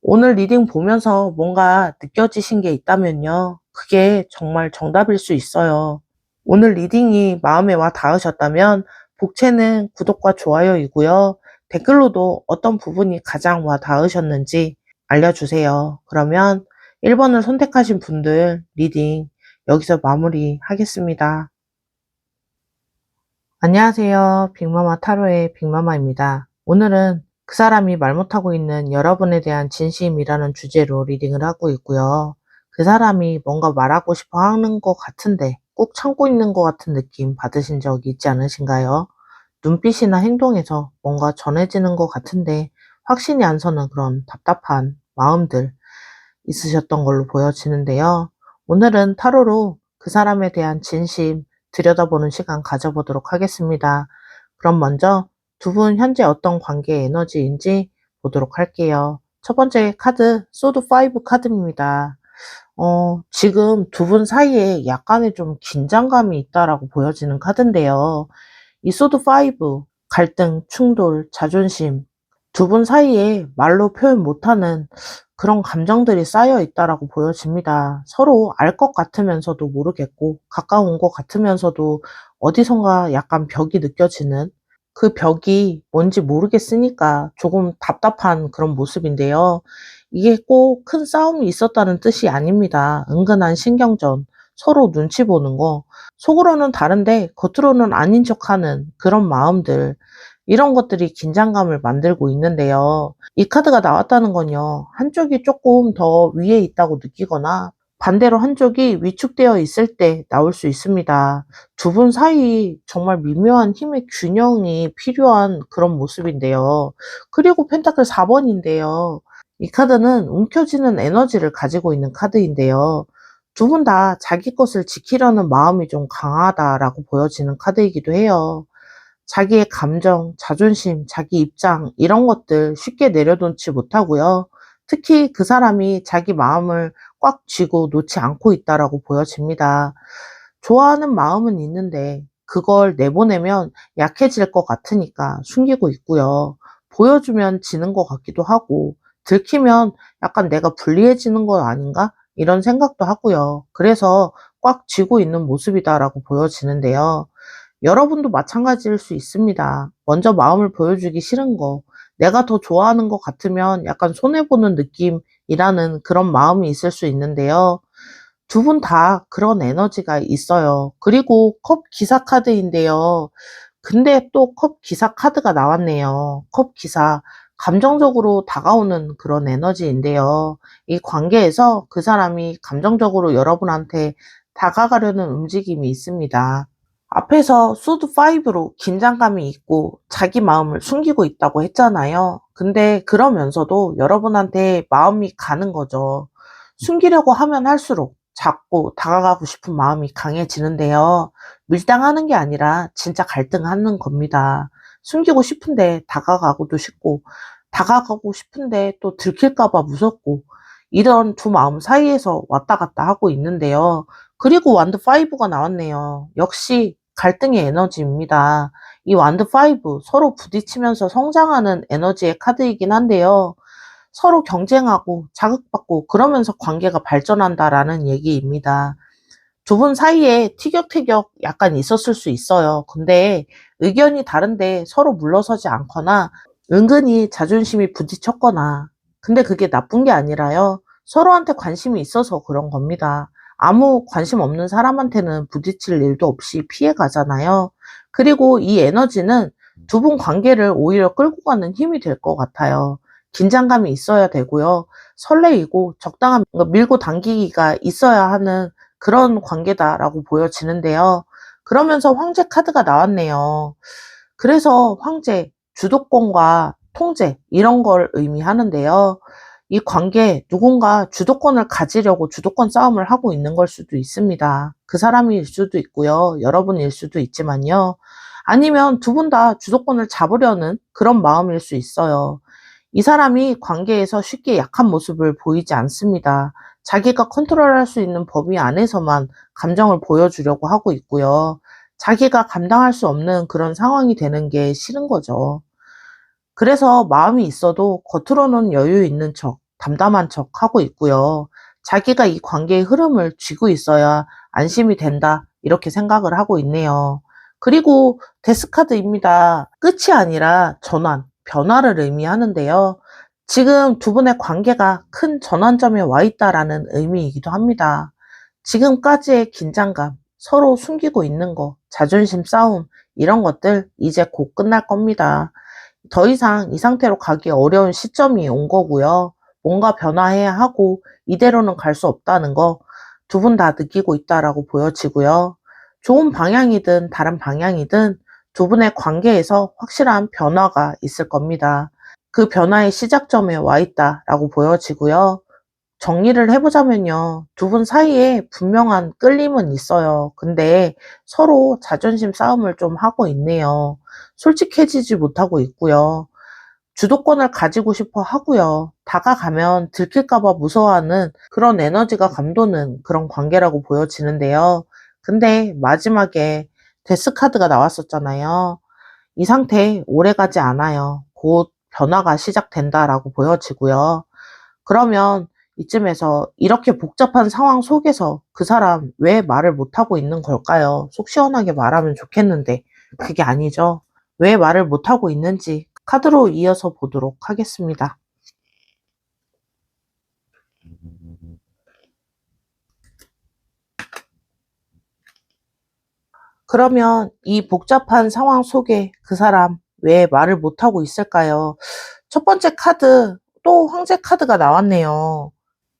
오늘 리딩 보면서 뭔가 느껴지신 게 있다면요. 그게 정말 정답일 수 있어요. 오늘 리딩이 마음에 와 닿으셨다면 복채는 구독과 좋아요이고요. 댓글로도 어떤 부분이 가장 와 닿으셨는지 알려주세요. 그러면 1번을 선택하신 분들 리딩 여기서 마무리하겠습니다. 안녕하세요. 빅마마 타로의 빅마마입니다. 오늘은 그 사람이 말 못하고 있는 여러분에 대한 진심이라는 주제로 리딩을 하고 있고요. 그 사람이 뭔가 말하고 싶어 하는 것 같은데 꼭 참고 있는 것 같은 느낌 받으신 적 있지 않으신가요? 눈빛이나 행동에서 뭔가 전해지는 것 같은데 확신이 안 서는 그런 답답한 마음들 있으셨던 걸로 보여지는데요. 오늘은 타로로 그 사람에 대한 진심 들여다보는 시간 가져보도록 하겠습니다. 그럼 먼저 두 분 현재 어떤 관계 에너지인지 보도록 할게요. 첫 번째 카드 소드 5 카드입니다. 지금 두 분 사이에 약간의 좀 긴장감이 있다라고 보여지는 카드인데요. 이 소드 5, 갈등, 충돌, 자존심, 두 분 사이에 말로 표현 못하는 그런 감정들이 쌓여 있다라고 보여집니다. 서로 알 것 같으면서도 모르겠고, 가까운 것 같으면서도 어디선가 약간 벽이 느껴지는 그 벽이 뭔지 모르겠으니까 조금 답답한 그런 모습인데요. 이게 꼭 큰 싸움이 있었다는 뜻이 아닙니다. 은근한 신경전, 서로 눈치 보는 거, 속으로는 다른데 겉으로는 아닌 척하는 그런 마음들, 이런 것들이 긴장감을 만들고 있는데요. 이 카드가 나왔다는 건요, 한쪽이 조금 더 위에 있다고 느끼거나 반대로 한쪽이 위축되어 있을 때 나올 수 있습니다. 두 분 사이 정말 미묘한 힘의 균형이 필요한 그런 모습인데요. 그리고 펜타클 4번인데요. 이 카드는 움켜쥐는 에너지를 가지고 있는 카드인데요. 두 분 다 자기 것을 지키려는 마음이 좀 강하다라고 보여지는 카드이기도 해요. 자기의 감정, 자존심, 자기 입장 이런 것들 쉽게 내려놓지 못하고요. 특히 그 사람이 자기 마음을 꽉 쥐고 놓지 않고 있다라고 보여집니다. 좋아하는 마음은 있는데 그걸 내보내면 약해질 것 같으니까 숨기고 있고요. 보여주면 지는 것 같기도 하고 들키면 약간 내가 불리해지는 것 아닌가? 이런 생각도 하고요. 그래서 꽉 쥐고 있는 모습이다라고 보여지는데요. 여러분도 마찬가지일 수 있습니다. 먼저 마음을 보여주기 싫은 거, 내가 더 좋아하는 것 같으면 약간 손해보는 느낌이라는 그런 마음이 있을 수 있는데요. 두 분 다 그런 에너지가 있어요. 그리고 컵 기사 카드인데요. 근데 또 컵 기사 카드가 나왔네요. 컵 기사. 감정적으로 다가오는 그런 에너지인데요. 이 관계에서 그 사람이 감정적으로 여러분한테 다가가려는 움직임이 있습니다. 앞에서 소드 5로 긴장감이 있고 자기 마음을 숨기고 있다고 했잖아요. 근데 그러면서도 여러분한테 마음이 가는 거죠. 숨기려고 하면 할수록 자꾸 다가가고 싶은 마음이 강해지는데요. 밀당하는 게 아니라 진짜 갈등하는 겁니다. 숨기고 싶은데 다가가고도 싶고, 다가가고 싶은데 또 들킬까봐 무섭고, 이런 두 마음 사이에서 왔다 갔다 하고 있는데요. 그리고 완드 5가 나왔네요. 역시 갈등의 에너지입니다. 이 완드 5 서로 부딪히면서 성장하는 에너지의 카드이긴 한데요. 서로 경쟁하고 자극받고 그러면서 관계가 발전한다라는 얘기입니다. 두 분 사이에 티격태격 약간 있었을 수 있어요. 근데 의견이 다른데 서로 물러서지 않거나 은근히 자존심이 부딪혔거나 근데 그게 나쁜 게 아니라요. 서로한테 관심이 있어서 그런 겁니다. 아무 관심 없는 사람한테는 부딪힐 일도 없이 피해 가잖아요. 그리고 이 에너지는 두 분 관계를 오히려 끌고 가는 힘이 될 것 같아요. 긴장감이 있어야 되고요. 설레이고 적당한 밀고 당기기가 있어야 하는 그런 관계다라고 보여지는데요. 그러면서 황제 카드가 나왔네요. 그래서 황제, 주도권과 통제 이런 걸 의미하는데요. 이 관계 누군가 주도권을 가지려고 주도권 싸움을 하고 있는 걸 수도 있습니다. 그 사람일 수도 있고요. 여러분일 수도 있지만요. 아니면 두 분 다 주도권을 잡으려는 그런 마음일 수 있어요. 이 사람이 관계에서 쉽게 약한 모습을 보이지 않습니다. 자기가 컨트롤할 수 있는 범위 안에서만 감정을 보여주려고 하고 있고요. 자기가 감당할 수 없는 그런 상황이 되는 게 싫은 거죠. 그래서 마음이 있어도 겉으로는 여유 있는 척, 담담한 척 하고 있고요. 자기가 이 관계의 흐름을 쥐고 있어야 안심이 된다. 이렇게 생각을 하고 있네요. 그리고 데스카드입니다. 끝이 아니라 전환, 변화를 의미하는데요. 지금 두 분의 관계가 큰 전환점에 와 있다라는 의미이기도 합니다. 지금까지의 긴장감, 서로 숨기고 있는 거, 자존심 싸움, 이런 것들 이제 곧 끝날 겁니다. 더 이상 이 상태로 가기 어려운 시점이 온 거고요. 뭔가 변화해야 하고 이대로는 갈 수 없다는 거 두 분 다 느끼고 있다라고 보여지고요. 좋은 방향이든 다른 방향이든 두 분의 관계에서 확실한 변화가 있을 겁니다. 그 변화의 시작점에 와 있다라고 보여지고요. 정리를 해보자면요. 두 분 사이에 분명한 끌림은 있어요. 근데 서로 자존심 싸움을 좀 하고 있네요. 솔직해지지 못하고 있고요. 주도권을 가지고 싶어 하고요. 다가가면 들킬까봐 무서워하는 그런 에너지가 감도는 그런 관계라고 보여지는데요. 근데 마지막에 데스카드가 나왔었잖아요. 이 상태 오래가지 않아요. 곧 변화가 시작된다라고 보여지고요. 그러면 이쯤에서 이렇게 복잡한 상황 속에서 그 사람 왜 말을 못하고 있는 걸까요? 속 시원하게 말하면 좋겠는데 그게 아니죠. 왜 말을 못하고 있는지 카드로 이어서 보도록 하겠습니다. 그러면 이 복잡한 상황 속에 그 사람 왜 말을 못하고 있을까요? 첫 번째 카드, 또 황제 카드가 나왔네요.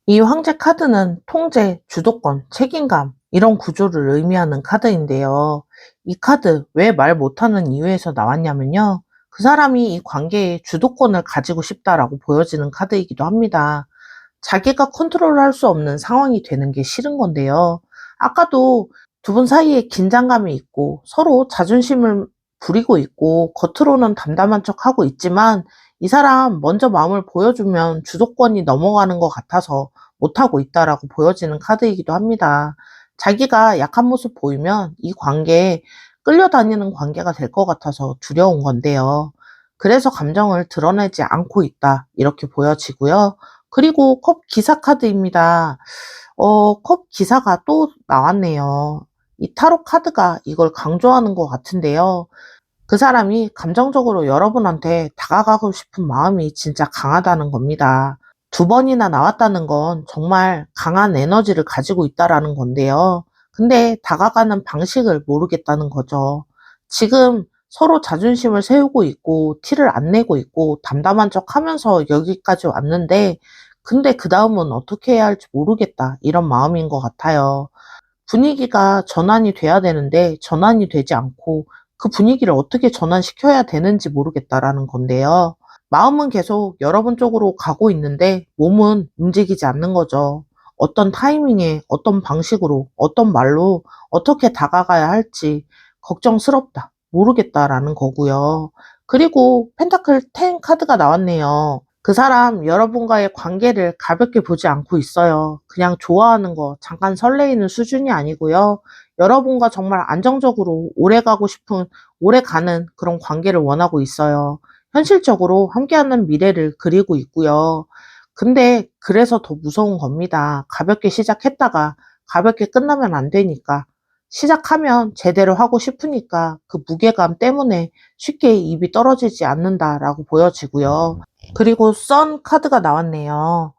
이 황제 카드는 통제, 주도권, 책임감, 이런 구조를 의미하는 카드인데요. 이 카드 왜 말 못하는 이유에서 나왔냐면요. 그 사람이 이 관계에 주도권을 가지고 싶다라고 보여지는 카드이기도 합니다. 자기가 컨트롤할 수 없는 상황이 되는 게 싫은 건데요. 아까도 두 분 사이에 긴장감이 있고 서로 자존심을 부리고 있고 겉으로는 담담한 척하고 있지만 이 사람 먼저 마음을 보여주면 주도권이 넘어가는 것 같아서 못하고 있다라고 보여지는 카드이기도 합니다. 자기가 약한 모습 보이면 이 관계에 끌려다니는 관계가 될 것 같아서 두려운 건데요. 그래서 감정을 드러내지 않고 있다 이렇게 보여지고요. 그리고 컵 기사 카드입니다. 컵 기사가 또 나왔네요. 이 타로 카드가 이걸 강조하는 것 같은데요. 그 사람이 감정적으로 여러분한테 다가가고 싶은 마음이 진짜 강하다는 겁니다. 두 번이나 나왔다는 건 정말 강한 에너지를 가지고 있다라는 건데요. 근데 다가가는 방식을 모르겠다는 거죠. 지금 서로 자존심을 세우고 있고 티를 안 내고 있고 담담한 척 하면서 여기까지 왔는데 근데 그 다음은 어떻게 해야 할지 모르겠다 이런 마음인 것 같아요. 분위기가 전환이 돼야 되는데 전환이 되지 않고 그 분위기를 어떻게 전환시켜야 되는지 모르겠다라는 건데요. 마음은 계속 여러분 쪽으로 가고 있는데 몸은 움직이지 않는 거죠. 어떤 타이밍에 어떤 방식으로 어떤 말로 어떻게 다가가야 할지 걱정스럽다. 모르겠다라는 거고요. 그리고 펜타클 10 카드가 나왔네요. 그 사람 여러분과의 관계를 가볍게 보지 않고 있어요. 그냥 좋아하는 거, 잠깐 설레이는 수준이 아니고요. 여러분과 정말 안정적으로 오래 가고 싶은, 오래 가는 그런 관계를 원하고 있어요. 현실적으로 함께하는 미래를 그리고 있고요. 근데 그래서 더 무서운 겁니다. 가볍게 시작했다가 가볍게 끝나면 안 되니까. 시작하면 제대로 하고 싶으니까 그 무게감 때문에 쉽게 입이 떨어지지 않는다라고 보여지고요. 그리고 선 카드가 나왔네요.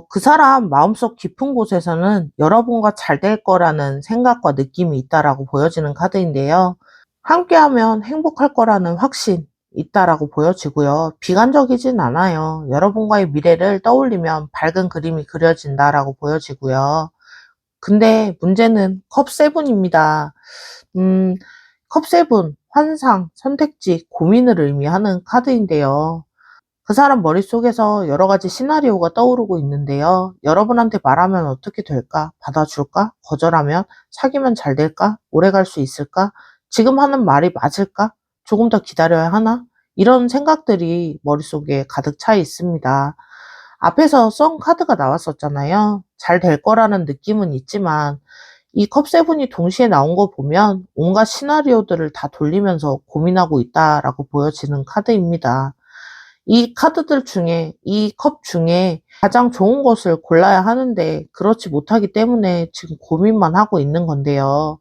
그 사람 마음속 깊은 곳에서는 여러분과 잘 될 거라는 생각과 느낌이 있다라고 보여지는 카드인데요. 함께하면 행복할 거라는 확신 있다라고 보여지고요. 비관적이진 않아요. 여러분과의 미래를 떠올리면 밝은 그림이 그려진다라고 보여지고요. 근데 문제는 컵 세븐입니다. 음, 컵 세븐, 환상, 선택지, 고민을 의미하는 카드인데요. 그 사람 머릿속에서 여러 가지 시나리오가 떠오르고 있는데요. 여러분한테 말하면 어떻게 될까? 받아줄까? 거절하면? 사귀면 잘 될까? 오래 갈 수 있을까? 지금 하는 말이 맞을까? 조금 더 기다려야 하나? 이런 생각들이 머릿속에 가득 차 있습니다. 앞에서 썬 카드가 나왔었잖아요. 잘 될 거라는 느낌은 있지만 이 컵 세븐이 동시에 나온 거 보면 온갖 시나리오들을 다 돌리면서 고민하고 있다라고 보여지는 카드입니다. 이 카드들 중에, 이 컵 중에 가장 좋은 것을 골라야 하는데 그렇지 못하기 때문에 지금 고민만 하고 있는 건데요.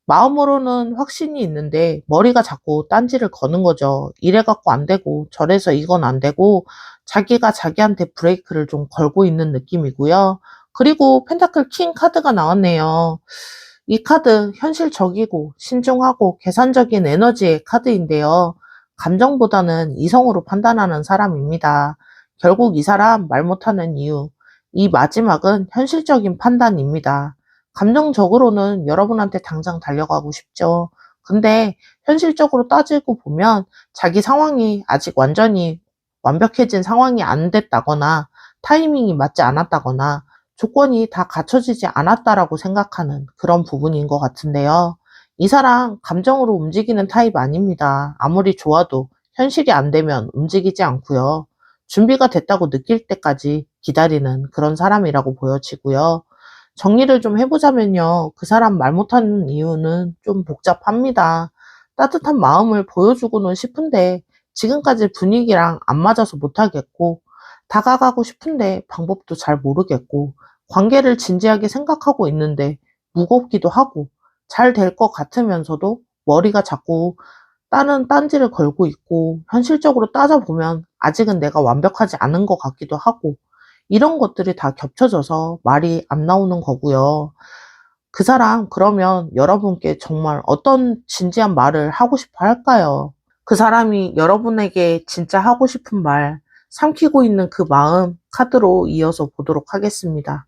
마음으로는 확신이 있는데 머리가 자꾸 딴지를 거는 거죠. 이래 갖고 안 되고 저래서 이건 안 되고 자기가 자기한테 브레이크를 좀 걸고 있는 느낌이고요. 그리고 펜타클 킹 카드가 나왔네요. 이 카드 현실적이고 신중하고 계산적인 에너지의 카드인데요. 감정보다는 이성으로 판단하는 사람입니다. 결국 이 사람 말 못하는 이유, 이 마지막은 현실적인 판단입니다. 감정적으로는 여러분한테 당장 달려가고 싶죠. 근데 현실적으로 따지고 보면 자기 상황이 아직 완전히 완벽해진 상황이 안 됐다거나 타이밍이 맞지 않았다거나 조건이 다 갖춰지지 않았다라고 생각하는 그런 부분인 것 같은데요. 이 사람 감정으로 움직이는 타입 아닙니다. 아무리 좋아도 현실이 안 되면 움직이지 않고요. 준비가 됐다고 느낄 때까지 기다리는 그런 사람이라고 보여지고요. 정리를 좀 해보자면요. 그 사람 말 못하는 이유는 좀 복잡합니다. 따뜻한 마음을 보여주고는 싶은데 지금까지 분위기랑 안 맞아서 못하겠고 다가가고 싶은데 방법도 잘 모르겠고 관계를 진지하게 생각하고 있는데 무겁기도 하고 잘 될 것 같으면서도 머리가 자꾸 다른 딴지를 걸고 있고 현실적으로 따져보면 아직은 내가 완벽하지 않은 것 같기도 하고 이런 것들이 다 겹쳐져서 말이 안 나오는 거고요. 그 사람 그러면 여러분께 정말 어떤 진지한 말을 하고 싶어 할까요? 그 사람이 여러분에게 진짜 하고 싶은 말, 삼키고 있는 그 마음 카드로 이어서 보도록 하겠습니다.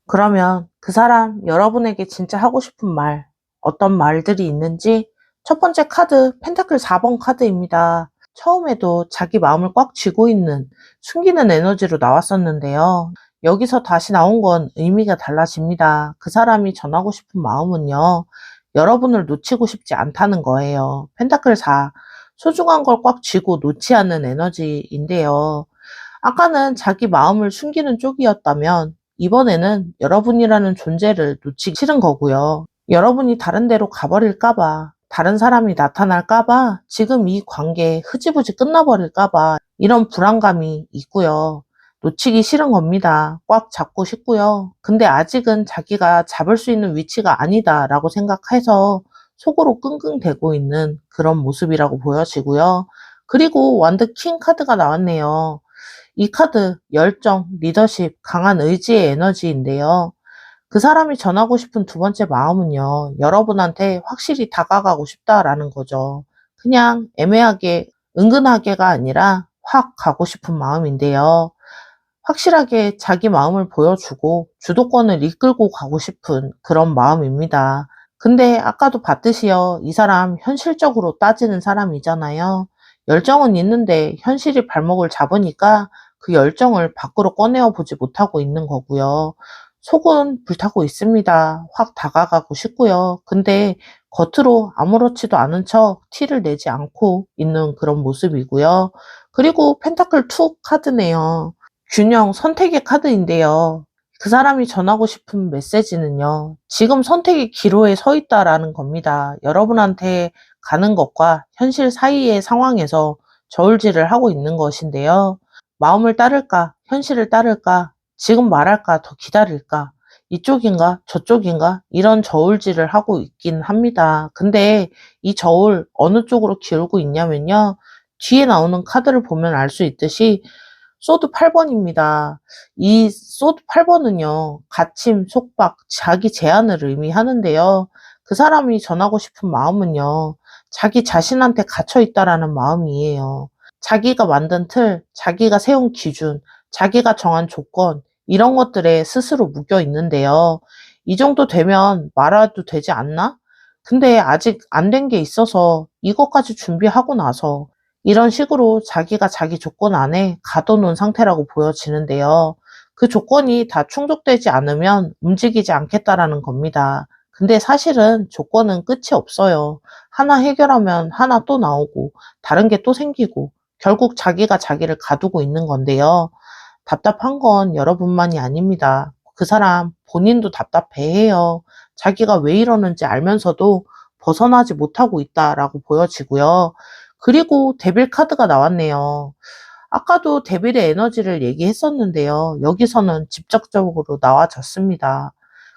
그러면 그 사람 여러분에게 진짜 하고 싶은 말, 어떤 말들이 있는지 첫 번째 카드 펜타클 4번 카드입니다. 처음에도 자기 마음을 꽉 쥐고 있는 숨기는 에너지로 나왔었는데요. 여기서 다시 나온 건 의미가 달라집니다. 그 사람이 전하고 싶은 마음은요. 여러분을 놓치고 싶지 않다는 거예요. 펜타클 4, 소중한 걸 꽉 쥐고 놓지 않는 에너지인데요. 아까는 자기 마음을 숨기는 쪽이었다면 이번에는 여러분이라는 존재를 놓치기 싫은 거고요. 여러분이 다른 데로 가버릴까봐, 다른 사람이 나타날까봐, 지금 이 관계 흐지부지 끝나버릴까봐 이런 불안감이 있고요. 놓치기 싫은 겁니다. 꽉 잡고 싶고요. 근데 아직은 자기가 잡을 수 있는 위치가 아니다라고 생각해서 속으로 끙끙대고 있는 그런 모습이라고 보여지고요. 그리고 완드 킹 카드가 나왔네요. 이 카드, 열정, 리더십, 강한 의지의 에너지인데요. 그 사람이 전하고 싶은 두 번째 마음은요, 여러분한테 확실히 다가가고 싶다라는 거죠. 그냥 애매하게, 은근하게가 아니라 확 가고 싶은 마음인데요. 확실하게 자기 마음을 보여주고 주도권을 이끌고 가고 싶은 그런 마음입니다. 근데 아까도 봤듯이요, 이 사람 현실적으로 따지는 사람이잖아요. 열정은 있는데 현실이 발목을 잡으니까 그 열정을 밖으로 꺼내어 보지 못하고 있는 거고요. 속은 불타고 있습니다. 확 다가가고 싶고요. 근데 겉으로 아무렇지도 않은 척 티를 내지 않고 있는 그런 모습이고요. 그리고 펜타클 2 카드네요. 균형 선택의 카드인데요. 그 사람이 전하고 싶은 메시지는요. 지금 선택의 기로에 서 있다라는 겁니다. 여러분한테 가는 것과 현실 사이의 상황에서 저울질을 하고 있는 것인데요. 마음을 따를까? 현실을 따를까? 지금 말할까? 더 기다릴까? 이쪽인가? 저쪽인가? 이런 저울질을 하고 있긴 합니다. 근데 이 저울 어느 쪽으로 기울고 있냐면요. 뒤에 나오는 카드를 보면 알 수 있듯이 소드 8번입니다. 이 소드 8번은요. 갇힘, 속박, 자기 제한을 의미하는데요. 그 사람이 전하고 싶은 마음은요. 자기 자신한테 갇혀 있다라는 마음이에요. 자기가 만든 틀, 자기가 세운 기준, 자기가 정한 조건, 이런 것들에 스스로 묶여 있는데요. 이 정도 되면 말아도 되지 않나? 근데 아직 안 된 게 있어서 이것까지 준비하고 나서 이런 식으로 자기가 자기 조건 안에 가둬놓은 상태라고 보여지는데요. 그 조건이 다 충족되지 않으면 움직이지 않겠다라는 겁니다. 근데 사실은 조건은 끝이 없어요. 하나 해결하면 하나 또 나오고 다른 게 또 생기고 결국 자기가 자기를 가두고 있는 건데요. 답답한 건 여러분만이 아닙니다. 그 사람 본인도 답답해해요. 자기가 왜 이러는지 알면서도 벗어나지 못하고 있다라고 보여지고요. 그리고 데빌 카드가 나왔네요. 아까도 데빌의 에너지를 얘기했었는데요. 여기서는 직접적으로 나와졌습니다.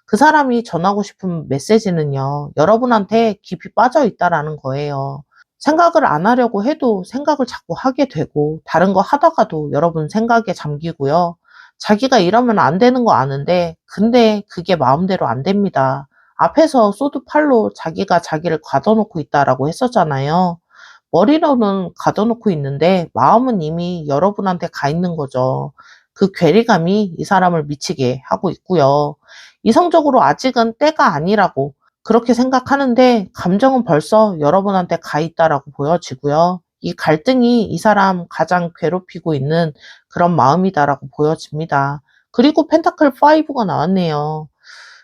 그 사람이 전하고 싶은 메시지는요. 여러분한테 깊이 빠져 있다라는 거예요. 생각을 안 하려고 해도 생각을 자꾸 하게 되고 다른 거 하다가도 여러분 생각에 잠기고요. 자기가 이러면 안 되는 거 아는데 근데 그게 마음대로 안 됩니다. 앞에서 소드 팔로 자기가 자기를 가둬놓고 있다라고 했었잖아요. 머리로는 가둬놓고 있는데 마음은 이미 여러분한테 가 있는 거죠. 그 괴리감이 이 사람을 미치게 하고 있고요. 이성적으로 아직은 때가 아니라고 그렇게 생각하는데 감정은 벌써 여러분한테 가 있다라고 보여지고요. 이 갈등이 이 사람 가장 괴롭히고 있는 그런 마음이다라고 보여집니다. 그리고 펜타클 5가 나왔네요.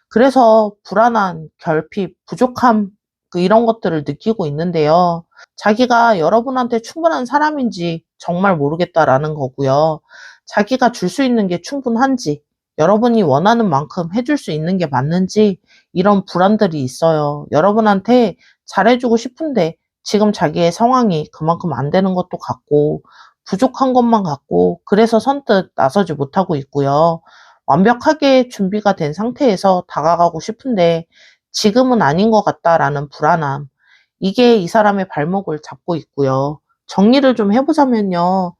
그래서 불안한, 결핍, 부족함 이런 것들을 느끼고 있는데요. 자기가 여러분한테 충분한 사람인지 정말 모르겠다라는 거고요. 자기가 줄 수 있는 게 충분한지, 여러분이 원하는 만큼 해줄 수 있는 게 맞는지 이런 불안들이 있어요. 여러분한테 잘해주고 싶은데 지금 자기의 상황이 그만큼 안 되는 것도 같고 부족한 것만 같고 그래서 선뜻 나서지 못하고 있고요. 완벽하게 준비가 된 상태에서 다가가고 싶은데 지금은 아닌 것 같다라는 불안함. 이게 이 사람의 발목을 잡고 있고요. 정리를 좀 해보자면요.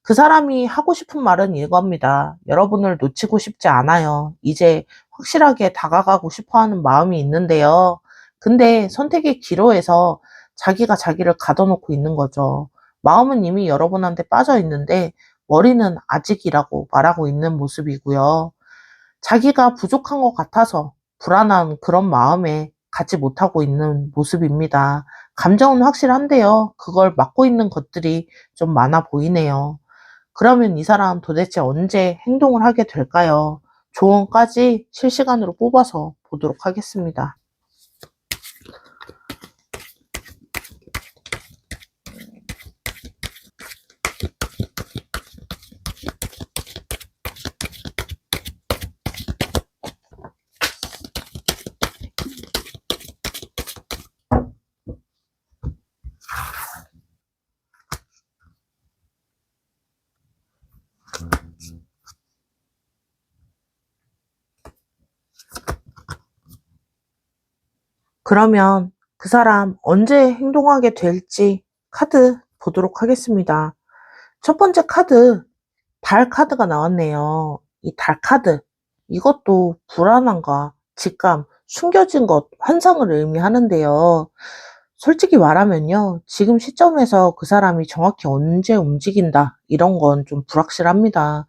그 사람이 하고 싶은 말은 이겁니다. 여러분을 놓치고 싶지 않아요. 이제 확실하게 다가가고 싶어 하는 마음이 있는데요. 근데 선택의 기로에서 자기가 자기를 가둬놓고 있는 거죠. 마음은 이미 여러분한테 빠져 있는데 머리는 아직이라고 말하고 있는 모습이고요. 자기가 부족한 것 같아서 불안한 그런 마음에 갖지 못하고 있는 모습입니다. 감정은 확실한데요. 그걸 막고 있는 것들이 좀 많아 보이네요. 그러면 이 사람 도대체 언제 행동을 하게 될까요? 조언까지 실시간으로 뽑아서 보도록 하겠습니다. 그러면 그 사람 언제 행동하게 될지 카드 보도록 하겠습니다. 첫 번째 카드, 달 카드가 나왔네요. 이 달 카드, 이것도 불안함과 직감, 숨겨진 것, 환상을 의미하는데요. 솔직히 말하면요, 지금 시점에서 그 사람이 정확히 언제 움직인다, 이런 건 좀 불확실합니다.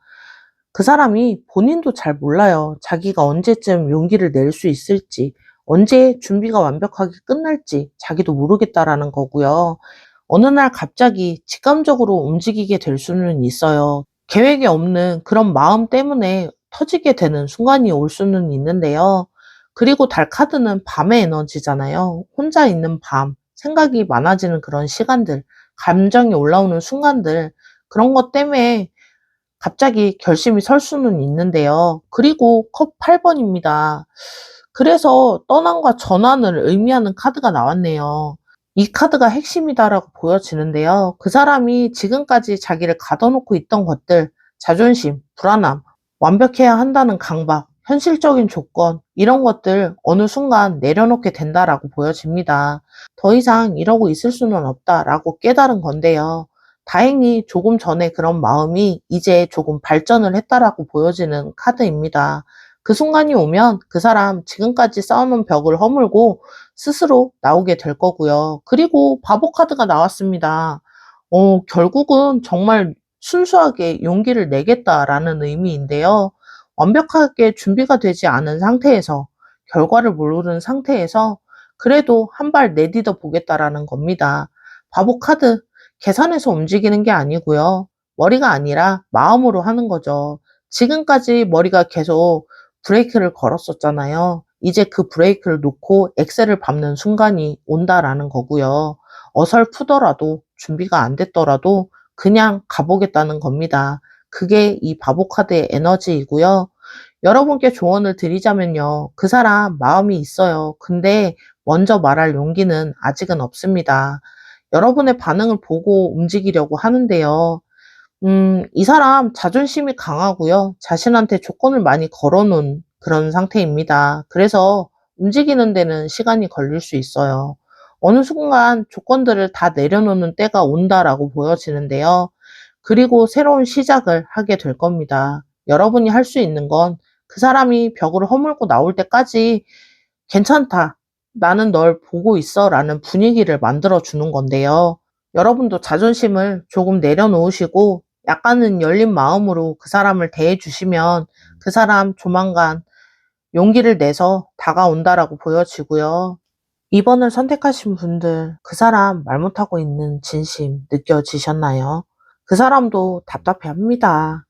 그 사람이 본인도 잘 몰라요. 자기가 언제쯤 용기를 낼 수 있을지, 언제 준비가 완벽하게 끝날지 자기도 모르겠다라는 거고요. 어느 날 갑자기 직감적으로 움직이게 될 수는 있어요. 계획이 없는 그런 마음 때문에 터지게 되는 순간이 올 수는 있는데요. 그리고 달 카드는 밤의 에너지잖아요. 혼자 있는 밤, 생각이 많아지는 그런 시간들, 감정이 올라오는 순간들, 그런 것 때문에 갑자기 결심이 설 수는 있는데요. 그리고 컵 8번입니다. 그래서 떠남과 전환을 의미하는 카드가 나왔네요. 이 카드가 핵심이다라고 보여지는데요. 그 사람이 지금까지 자기를 가둬놓고 있던 것들, 자존심, 불안함, 완벽해야 한다는 강박, 현실적인 조건, 이런 것들 어느 순간 내려놓게 된다라고 보여집니다. 더 이상 이러고 있을 수는 없다라고 깨달은 건데요. 다행히 조금 전에 그런 마음이 이제 조금 발전을 했다라고 보여지는 카드입니다. 그 순간이 오면 그 사람 지금까지 쌓아놓은 벽을 허물고 스스로 나오게 될 거고요. 그리고 바보 카드가 나왔습니다. 결국은 정말 순수하게 용기를 내겠다라는 의미인데요. 완벽하게 준비가 되지 않은 상태에서, 결과를 모르는 상태에서 그래도 한 발 내딛어 보겠다라는 겁니다. 바보 카드, 계산해서 움직이는 게 아니고요. 머리가 아니라 마음으로 하는 거죠. 지금까지 머리가 계속 브레이크를 걸었었잖아요. 이제 그 브레이크를 놓고 엑셀을 밟는 순간이 온다라는 거고요. 어설프더라도 준비가 안 됐더라도 그냥 가보겠다는 겁니다. 그게 이 바보 카드의 에너지이고요. 여러분께 조언을 드리자면요. 그 사람 마음이 있어요. 근데 먼저 말할 용기는 아직은 없습니다. 여러분의 반응을 보고 움직이려고 하는데요. 이 사람 자존심이 강하고요. 자신한테 조건을 많이 걸어놓은 그런 상태입니다. 그래서 움직이는 데는 시간이 걸릴 수 있어요. 어느 순간 조건들을 다 내려놓는 때가 온다라고 보여지는데요. 그리고 새로운 시작을 하게 될 겁니다. 여러분이 할 수 있는 건 그 사람이 벽을 허물고 나올 때까지 괜찮다. 나는 널 보고 있어. 라는 분위기를 만들어 주는 건데요. 여러분도 자존심을 조금 내려놓으시고 약간은 열린 마음으로 그 사람을 대해 주시면 그 사람 조만간 용기를 내서 다가온다라고 보여지고요. 2번을 선택하신 분들, 그 사람 말 못하고 있는 진심 느껴지셨나요? 그 사람도 답답해 합니다.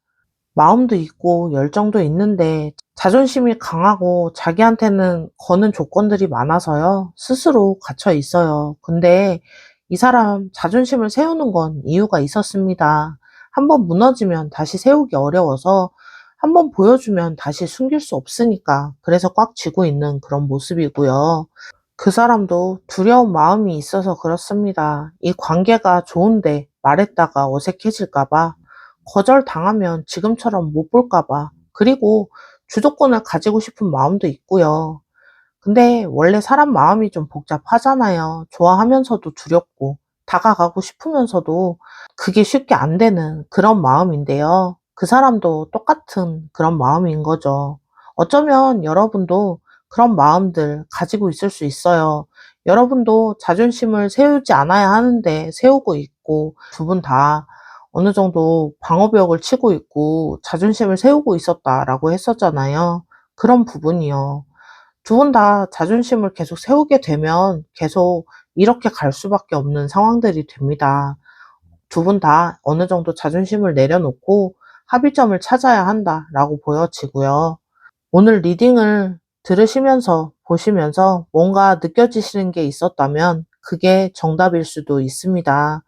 마음도 있고 열정도 있는데 자존심이 강하고 자기한테는 거는 조건들이 많아서요. 스스로 갇혀 있어요. 근데 이 사람 자존심을 세우는 건 이유가 있었습니다. 한번 무너지면 다시 세우기 어려워서 한번 보여주면 다시 숨길 수 없으니까 그래서 꽉 쥐고 있는 그런 모습이고요. 그 사람도 두려운 마음이 있어서 그렇습니다. 이 관계가 좋은데 말했다가 어색해질까 봐, 거절당하면 지금처럼 못 볼까 봐, 그리고 주도권을 가지고 싶은 마음도 있고요. 근데 원래 사람 마음이 좀 복잡하잖아요. 좋아하면서도 두렵고, 다가가고 싶으면서도 그게 쉽게 안 되는 그런 마음인데요. 그 사람도 똑같은 그런 마음인 거죠. 어쩌면 여러분도 그런 마음들 가지고 있을 수 있어요. 여러분도 자존심을 세우지 않아야 하는데 세우고 있고, 두 분 다 어느 정도 방어벽을 치고 있고 자존심을 세우고 있었다라고 했었잖아요. 그런 부분이요. 두 분 다 자존심을 계속 세우게 되면 계속 이렇게 갈 수밖에 없는 상황들이 됩니다. 두 분 다 어느 정도 자존심을 내려놓고 합의점을 찾아야 한다라고 보여지고요. 오늘 리딩을 들으시면서 보시면서 뭔가 느껴지시는 게 있었다면 그게 정답일 수도 있습니다.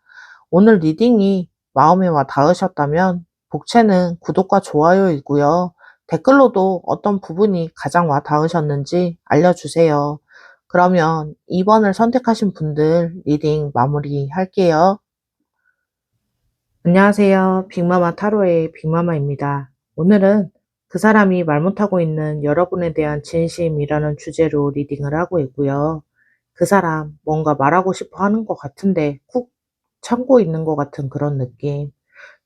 오늘 리딩이 마음에 와 닿으셨다면 복채는 구독과 좋아요이고요. 댓글로도 어떤 부분이 가장 와 닿으셨는지 알려주세요. 그러면 2번을 선택하신 분들 리딩 마무리할게요. 안녕하세요. 빅마마 타로의 빅마마입니다. 오늘은 그 사람이 말 못하고 있는 여러분에 대한 진심이라는 주제로 리딩을 하고 있고요. 그 사람 뭔가 말하고 싶어 하는 것 같은데 꾹 참고 있는 것 같은 그런 느낌.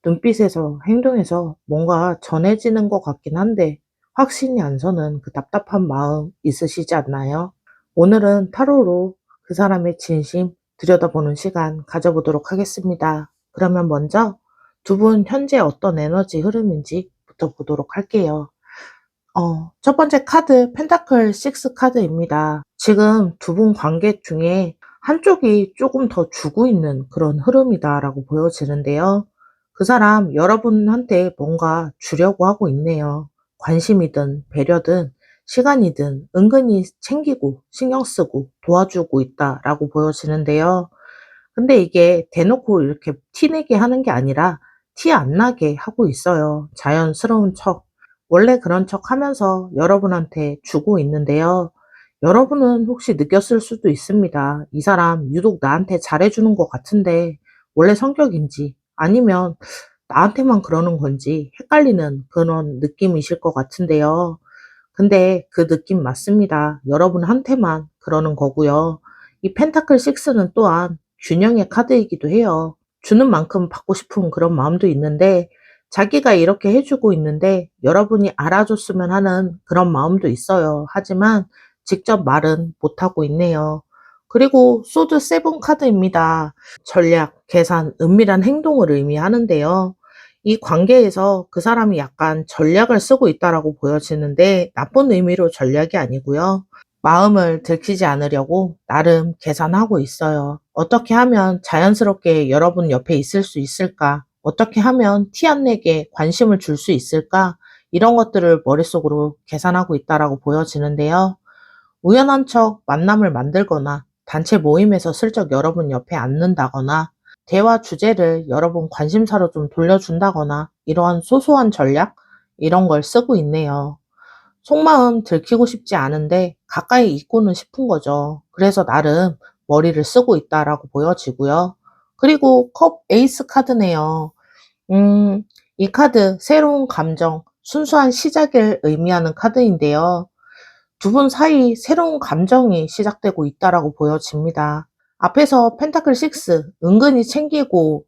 눈빛에서 행동에서 뭔가 전해지는 것 같긴 한데 확신이 안 서는 그 답답한 마음 있으시지 않나요? 오늘은 타로로 그 사람의 진심 들여다보는 시간 가져보도록 하겠습니다. 그러면 먼저 두 분 현재 어떤 에너지 흐름인지부터 보도록 할게요. 첫 번째 카드 펜타클 6 카드입니다. 지금 두 분 관계 중에 한쪽이 조금 더 주고 있는 그런 흐름이다라고 보여지는데요. 그 사람 여러분한테 뭔가 주려고 하고 있네요. 관심이든 배려든 시간이든 은근히 챙기고 신경 쓰고 도와주고 있다라고 보여지는데요. 근데 이게 대놓고 이렇게 티내게 하는 게 아니라 티 안 나게 하고 있어요. 자연스러운 척. 원래 그런 척 하면서 여러분한테 주고 있는데요. 여러분은 혹시 느꼈을 수도 있습니다. 이 사람 유독 나한테 잘해주는 것 같은데 원래 성격인지 아니면 나한테만 그러는 건지 헷갈리는 그런 느낌이실 것 같은데요. 근데 그 느낌 맞습니다. 여러분한테만 그러는 거고요. 이 펜타클 6는 또한 균형의 카드이기도 해요. 주는 만큼 받고 싶은 그런 마음도 있는데 자기가 이렇게 해주고 있는데 여러분이 알아줬으면 하는 그런 마음도 있어요. 하지만 직접 말은 못하고 있네요. 그리고 소드 세븐 카드입니다. 전략, 계산, 은밀한 행동을 의미하는데요. 이 관계에서 그 사람이 약간 전략을 쓰고 있다라고 보여지는데 나쁜 의미로 전략이 아니고요. 마음을 들키지 않으려고 나름 계산하고 있어요. 어떻게 하면 자연스럽게 여러분 옆에 있을 수 있을까? 어떻게 하면 티 안 내게 관심을 줄 수 있을까? 이런 것들을 머릿속으로 계산하고 있다라고 보여지는데요. 우연한 척 만남을 만들거나 단체 모임에서 슬쩍 여러분 옆에 앉는다거나 대화 주제를 여러분 관심사로 좀 돌려준다거나 이러한 소소한 전략 이런 걸 쓰고 있네요. 속마음 들키고 싶지 않은데 가까이 있고는 싶은 거죠. 그래서 나름 머리를 쓰고 있다라고 보여지고요. 그리고 컵 에이스 카드네요. 음, 이 카드 새로운 감정, 순수한 시작을 의미하는 카드인데요. 두 분 사이 새로운 감정이 시작되고 있다라고 보여집니다. 앞에서 펜타클 6 은근히 챙기고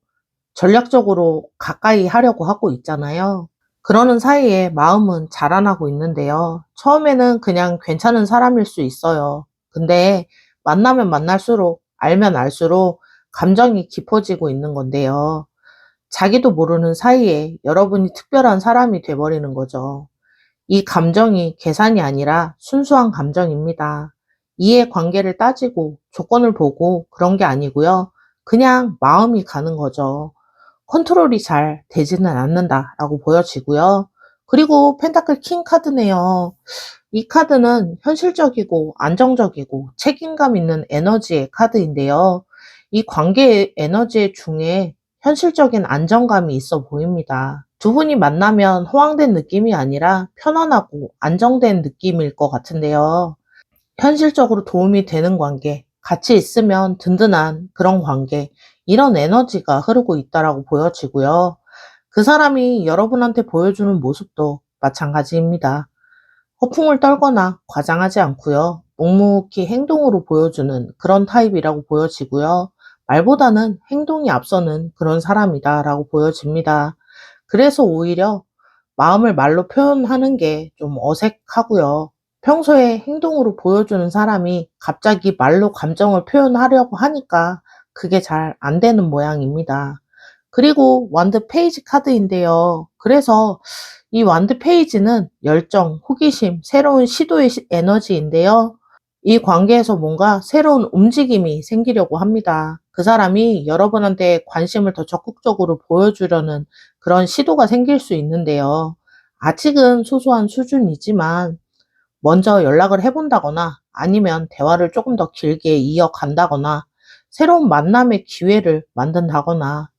전략적으로 가까이 하려고 하고 있잖아요. 그러는 사이에 마음은 자라나고 있는데요. 처음에는 그냥 괜찮은 사람일 수 있어요. 근데 만나면 만날수록, 알면 알수록 감정이 깊어지고 있는 건데요. 자기도 모르는 사이에 여러분이 특별한 사람이 돼버리는 거죠. 이 감정이 계산이 아니라 순수한 감정입니다. 이해 관계를 따지고 조건을 보고 그런 게 아니고요. 그냥 마음이 가는 거죠. 컨트롤이 잘 되지는 않는다라고 보여지고요. 그리고 펜타클 킹 카드네요. 이 카드는 현실적이고 안정적이고 책임감 있는 에너지의 카드인데요. 이 관계의 에너지 중에 현실적인 안정감이 있어 보입니다. 두 분이 만나면 호황된 느낌이 아니라 편안하고 안정된 느낌일 것 같은데요. 현실적으로 도움이 되는 관계, 같이 있으면 든든한 그런 관계, 이런 에너지가 흐르고 있다라고 보여지고요. 그 사람이 여러분한테 보여주는 모습도 마찬가지입니다. 허풍을 떨거나 과장하지 않고요. 묵묵히 행동으로 보여주는 그런 타입이라고 보여지고요. 말보다는 행동이 앞서는 그런 사람이다라고 보여집니다. 그래서 오히려 마음을 말로 표현하는 게 좀 어색하고요. 평소에 행동으로 보여주는 사람이 갑자기 말로 감정을 표현하려고 하니까 그게 잘 안 되는 모양입니다. 그리고 완드 페이지 카드인데요. 그래서 이 완드 페이지는 열정, 호기심, 새로운 시도의 에너지인데요. 이 관계에서 뭔가 새로운 움직임이 생기려고 합니다. 그 사람이 여러분한테 관심을 더 적극적으로 보여주려는 그런 시도가 생길 수 있는데요. 아직은 소소한 수준이지만 먼저 연락을 해본다거나 아니면 대화를 조금 더 길게 이어간다거나 새로운 만남의 기회를 만든다거나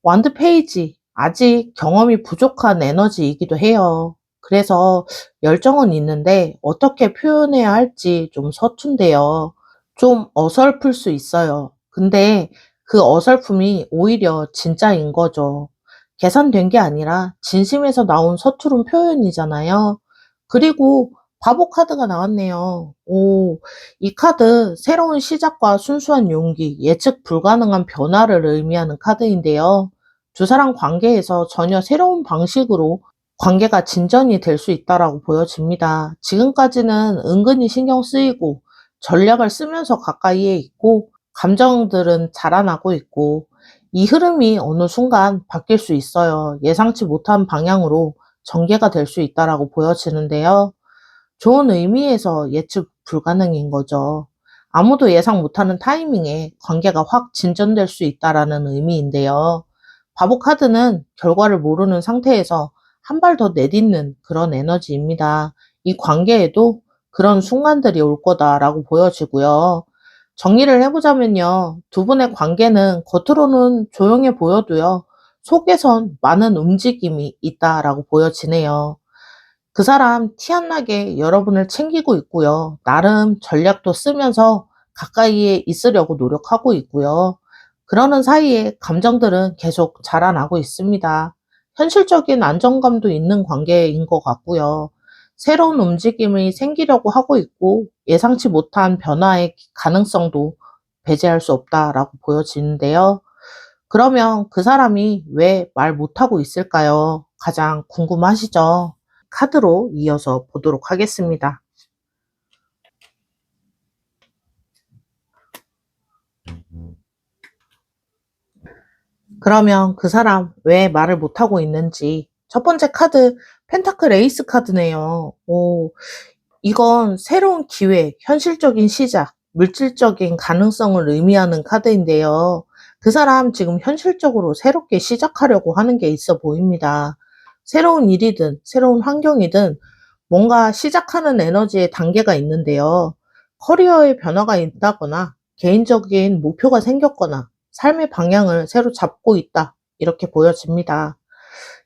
완드 페이지, 아직 경험이 부족한 에너지이기도 해요. 그래서 열정은 있는데 어떻게 표현해야 할지 좀 서툰데요. 좀 어설플 수 있어요. 근데 그 어설픔이 오히려 진짜인 거죠. 계산된 게 아니라 진심에서 나온 서투른 표현이잖아요. 그리고 바보 카드가 나왔네요. 오, 이 카드 새로운 시작과 순수한 용기, 예측 불가능한 변화를 의미하는 카드인데요. 두 사람 관계에서 전혀 새로운 방식으로 관계가 진전이 될 수 있다라고 보여집니다. 지금까지는 은근히 신경 쓰이고 전략을 쓰면서 가까이에 있고 감정들은 자라나고 있고 이 흐름이 어느 순간 바뀔 수 있어요. 예상치 못한 방향으로 전개가 될 수 있다라고 보여지는데요. 좋은 의미에서 예측 불가능인 거죠. 아무도 예상 못하는 타이밍에 관계가 확 진전될 수 있다라는 의미인데요. 바보 카드는 결과를 모르는 상태에서 한 발 더 내딛는 그런 에너지입니다. 이 관계에도 그런 순간들이 올 거다라고 보여지고요. 정리를 해보자면요. 두 분의 관계는 겉으로는 조용해 보여도요. 속에선 많은 움직임이 있다라고 보여지네요. 그 사람 티 안 나게 여러분을 챙기고 있고요. 나름 전략도 쓰면서 가까이에 있으려고 노력하고 있고요. 그러는 사이에 감정들은 계속 자라나고 있습니다. 현실적인 안정감도 있는 관계인 것 같고요. 새로운 움직임이 생기려고 하고 있고 예상치 못한 변화의 가능성도 배제할 수 없다라고 보여지는데요. 그러면 그 사람이 왜 말 못하고 있을까요? 가장 궁금하시죠? 카드로 이어서 보도록 하겠습니다. 그러면 그 사람 왜 말을 못하고 있는지. 첫 번째 카드, 펜타클 에이스 카드네요. 오, 이건 새로운 기회, 현실적인 시작, 물질적인 가능성을 의미하는 카드인데요. 그 사람 지금 현실적으로 새롭게 시작하려고 하는 게 있어 보입니다. 새로운 일이든 새로운 환경이든 뭔가 시작하는 에너지의 단계가 있는데요. 커리어의 변화가 있다거나 개인적인 목표가 생겼거나 삶의 방향을 새로 잡고 있다. 이렇게 보여집니다.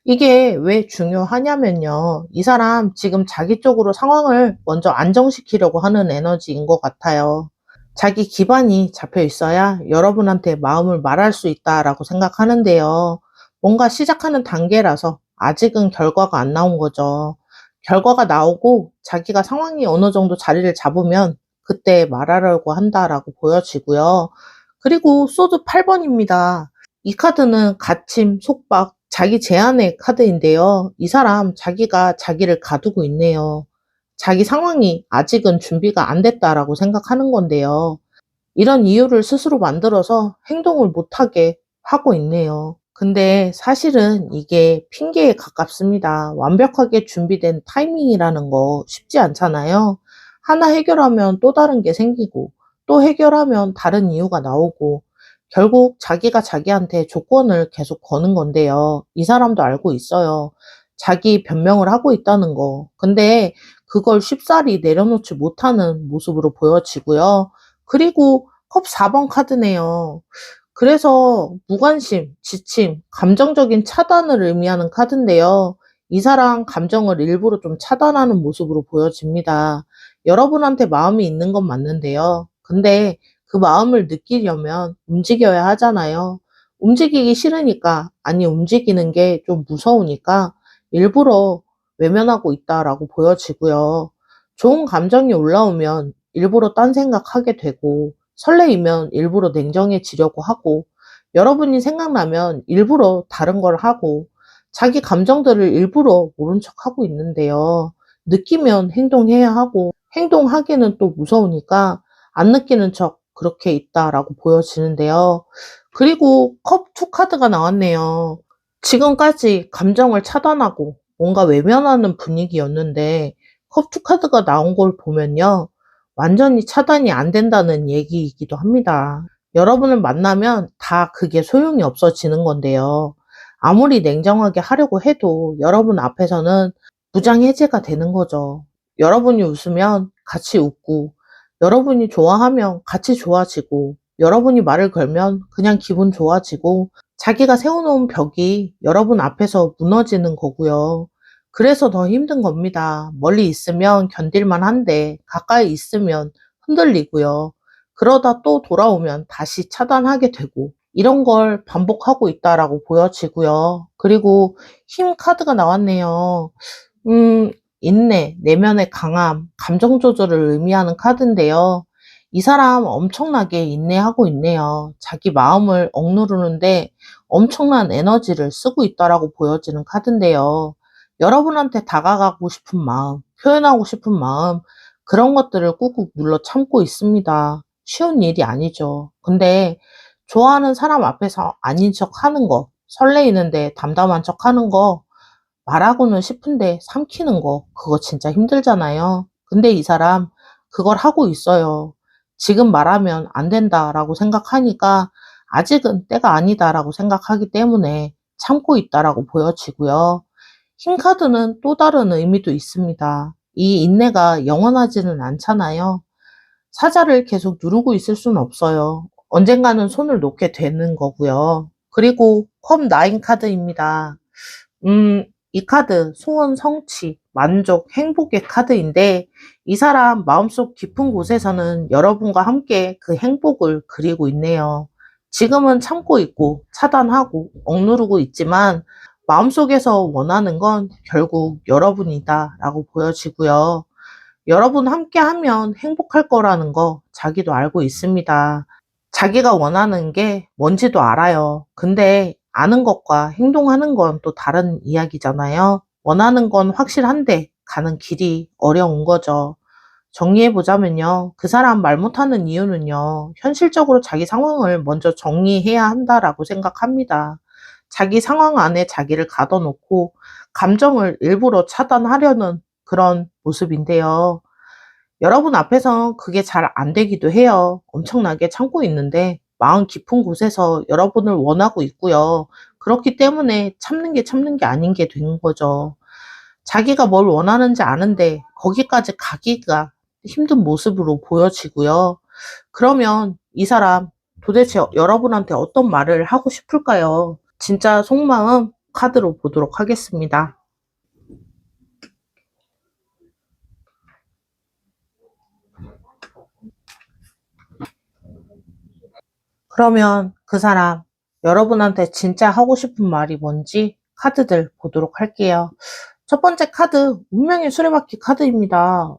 이게 왜 중요하냐면요. 이 사람 지금 자기 쪽으로 상황을 먼저 안정시키려고 하는 에너지인 것 같아요. 자기 기반이 잡혀 있어야 여러분한테 마음을 말할 수 있다라고 생각하는데요. 뭔가 시작하는 단계라서 아직은 결과가 안 나온 거죠. 결과가 나오고 자기가 상황이 어느 정도 자리를 잡으면 그때 말하려고 한다라고 보여지고요. 그리고 소드 8번입니다. 이 카드는 갇힘, 속박, 자기 제한의 카드인데요. 이 사람 자기가 자기를 가두고 있네요. 자기 상황이 아직은 준비가 안 됐다라고 생각하는 건데요. 이런 이유를 스스로 만들어서 행동을 못하게 하고 있네요. 근데 사실은 이게 핑계에 가깝습니다. 완벽하게 준비된 타이밍이라는 거 쉽지 않잖아요. 하나 해결하면 또 다른 게 생기고, 또 해결하면 다른 이유가 나오고, 결국 자기가 자기한테 조건을 계속 거는 건데요. 이 사람도 알고 있어요. 자기 변명을 하고 있다는 거. 근데 그걸 쉽사리 내려놓지 못하는 모습으로 보여지고요. 그리고 컵 4번 카드네요. 그래서 무관심, 지침, 감정적인 차단을 의미하는 카드인데요. 이 사람 감정을 일부러 좀 차단하는 모습으로 보여집니다. 여러분한테 마음이 있는 건 맞는데요. 근데 그 마음을 느끼려면 움직여야 하잖아요. 움직이기 싫으니까, 아니 움직이는 게 좀 무서우니까 일부러 외면하고 있다라고 보여지고요. 좋은 감정이 올라오면 일부러 딴 생각하게 되고 설레이면 일부러 냉정해지려고 하고, 여러분이 생각나면 일부러 다른 걸 하고, 자기 감정들을 일부러 모른 척하고 있는데요. 느끼면 행동해야 하고, 행동하기는 또 무서우니까 안 느끼는 척 그렇게 있다라고 보여지는데요. 그리고 컵 2 카드가 나왔네요. 지금까지 감정을 차단하고 뭔가 외면하는 분위기였는데 컵 2 카드가 나온 걸 보면요. 완전히 차단이 안 된다는 얘기이기도 합니다. 여러분을 만나면 다 그게 소용이 없어지는 건데요. 아무리 냉정하게 하려고 해도 여러분 앞에서는 무장해제가 되는 거죠. 여러분이 웃으면 같이 웃고, 여러분이 좋아하면 같이 좋아지고, 여러분이 말을 걸면 그냥 기분 좋아지고, 자기가 세워놓은 벽이 여러분 앞에서 무너지는 거고요. 그래서 더 힘든 겁니다. 멀리 있으면 견딜만 한데 가까이 있으면 흔들리고요. 그러다 또 돌아오면 다시 차단하게 되고 이런 걸 반복하고 있다라고 보여지고요. 그리고 힘 카드가 나왔네요. 인내, 내면의 강함, 감정 조절을 의미하는 카드인데요. 이 사람 엄청나게 인내하고 있네요. 자기 마음을 억누르는데 엄청난 에너지를 쓰고 있다라고 보여지는 카드인데요. 여러분한테 다가가고 싶은 마음, 표현하고 싶은 마음, 그런 것들을 꾹꾹 눌러 참고 있습니다. 쉬운 일이 아니죠. 근데 좋아하는 사람 앞에서 아닌 척 하는 거, 설레이는데 담담한 척 하는 거, 말하고는 싶은데 삼키는 거, 그거 진짜 힘들잖아요. 근데 이 사람 그걸 하고 있어요. 지금 말하면 안 된다라고 생각하니까 아직은 때가 아니다라고 생각하기 때문에 참고 있다라고 보여지고요. 흰 카드는 또 다른 의미도 있습니다. 이 인내가 영원하지는 않잖아요. 사자를 계속 누르고 있을 수는 없어요. 언젠가는 손을 놓게 되는 거고요. 그리고 컵 9 카드입니다. 이 카드, 소원 성취, 만족, 행복의 카드인데, 이 사람 마음속 깊은 곳에서는 여러분과 함께 그 행복을 그리고 있네요. 지금은 참고 있고, 차단하고, 억누르고 있지만, 마음속에서 원하는 건 결국 여러분이다 라고 보여지고요. 여러분 함께 하면 행복할 거라는 거 자기도 알고 있습니다. 자기가 원하는 게 뭔지도 알아요. 근데 아는 것과 행동하는 건 또 다른 이야기잖아요. 원하는 건 확실한데 가는 길이 어려운 거죠. 정리해 보자면요. 그 사람 말 못하는 이유는요. 현실적으로 자기 상황을 먼저 정리해야 한다라고 생각합니다. 자기 상황 안에 자기를 가둬놓고 감정을 일부러 차단하려는 그런 모습인데요. 여러분 앞에서 그게 잘 안 되기도 해요. 엄청나게 참고 있는데 마음 깊은 곳에서 여러분을 원하고 있고요. 그렇기 때문에 참는 게 아닌 게 된 거죠. 자기가 뭘 원하는지 아는데 거기까지 가기가 힘든 모습으로 보여지고요. 그러면 이 사람 도대체 여러분한테 어떤 말을 하고 싶을까요? 진짜 속마음 카드로 보도록 하겠습니다. 그러면 그 사람 여러분한테 진짜 하고 싶은 말이 뭔지 카드들 보도록 할게요. 첫 번째 카드, 운명의 수레바퀴 카드입니다.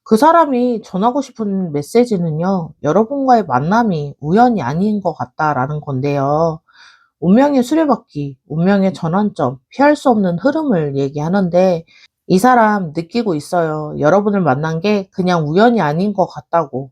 그 사람이 전하고 싶은 메시지는요, 여러분과의 만남이 우연이 아닌 것 같다라는 건데요. 운명의 수레바퀴, 운명의 전환점, 피할 수 없는 흐름을 얘기하는데, 이 사람 느끼고 있어요. 여러분을 만난 게 그냥 우연이 아닌 것 같다고.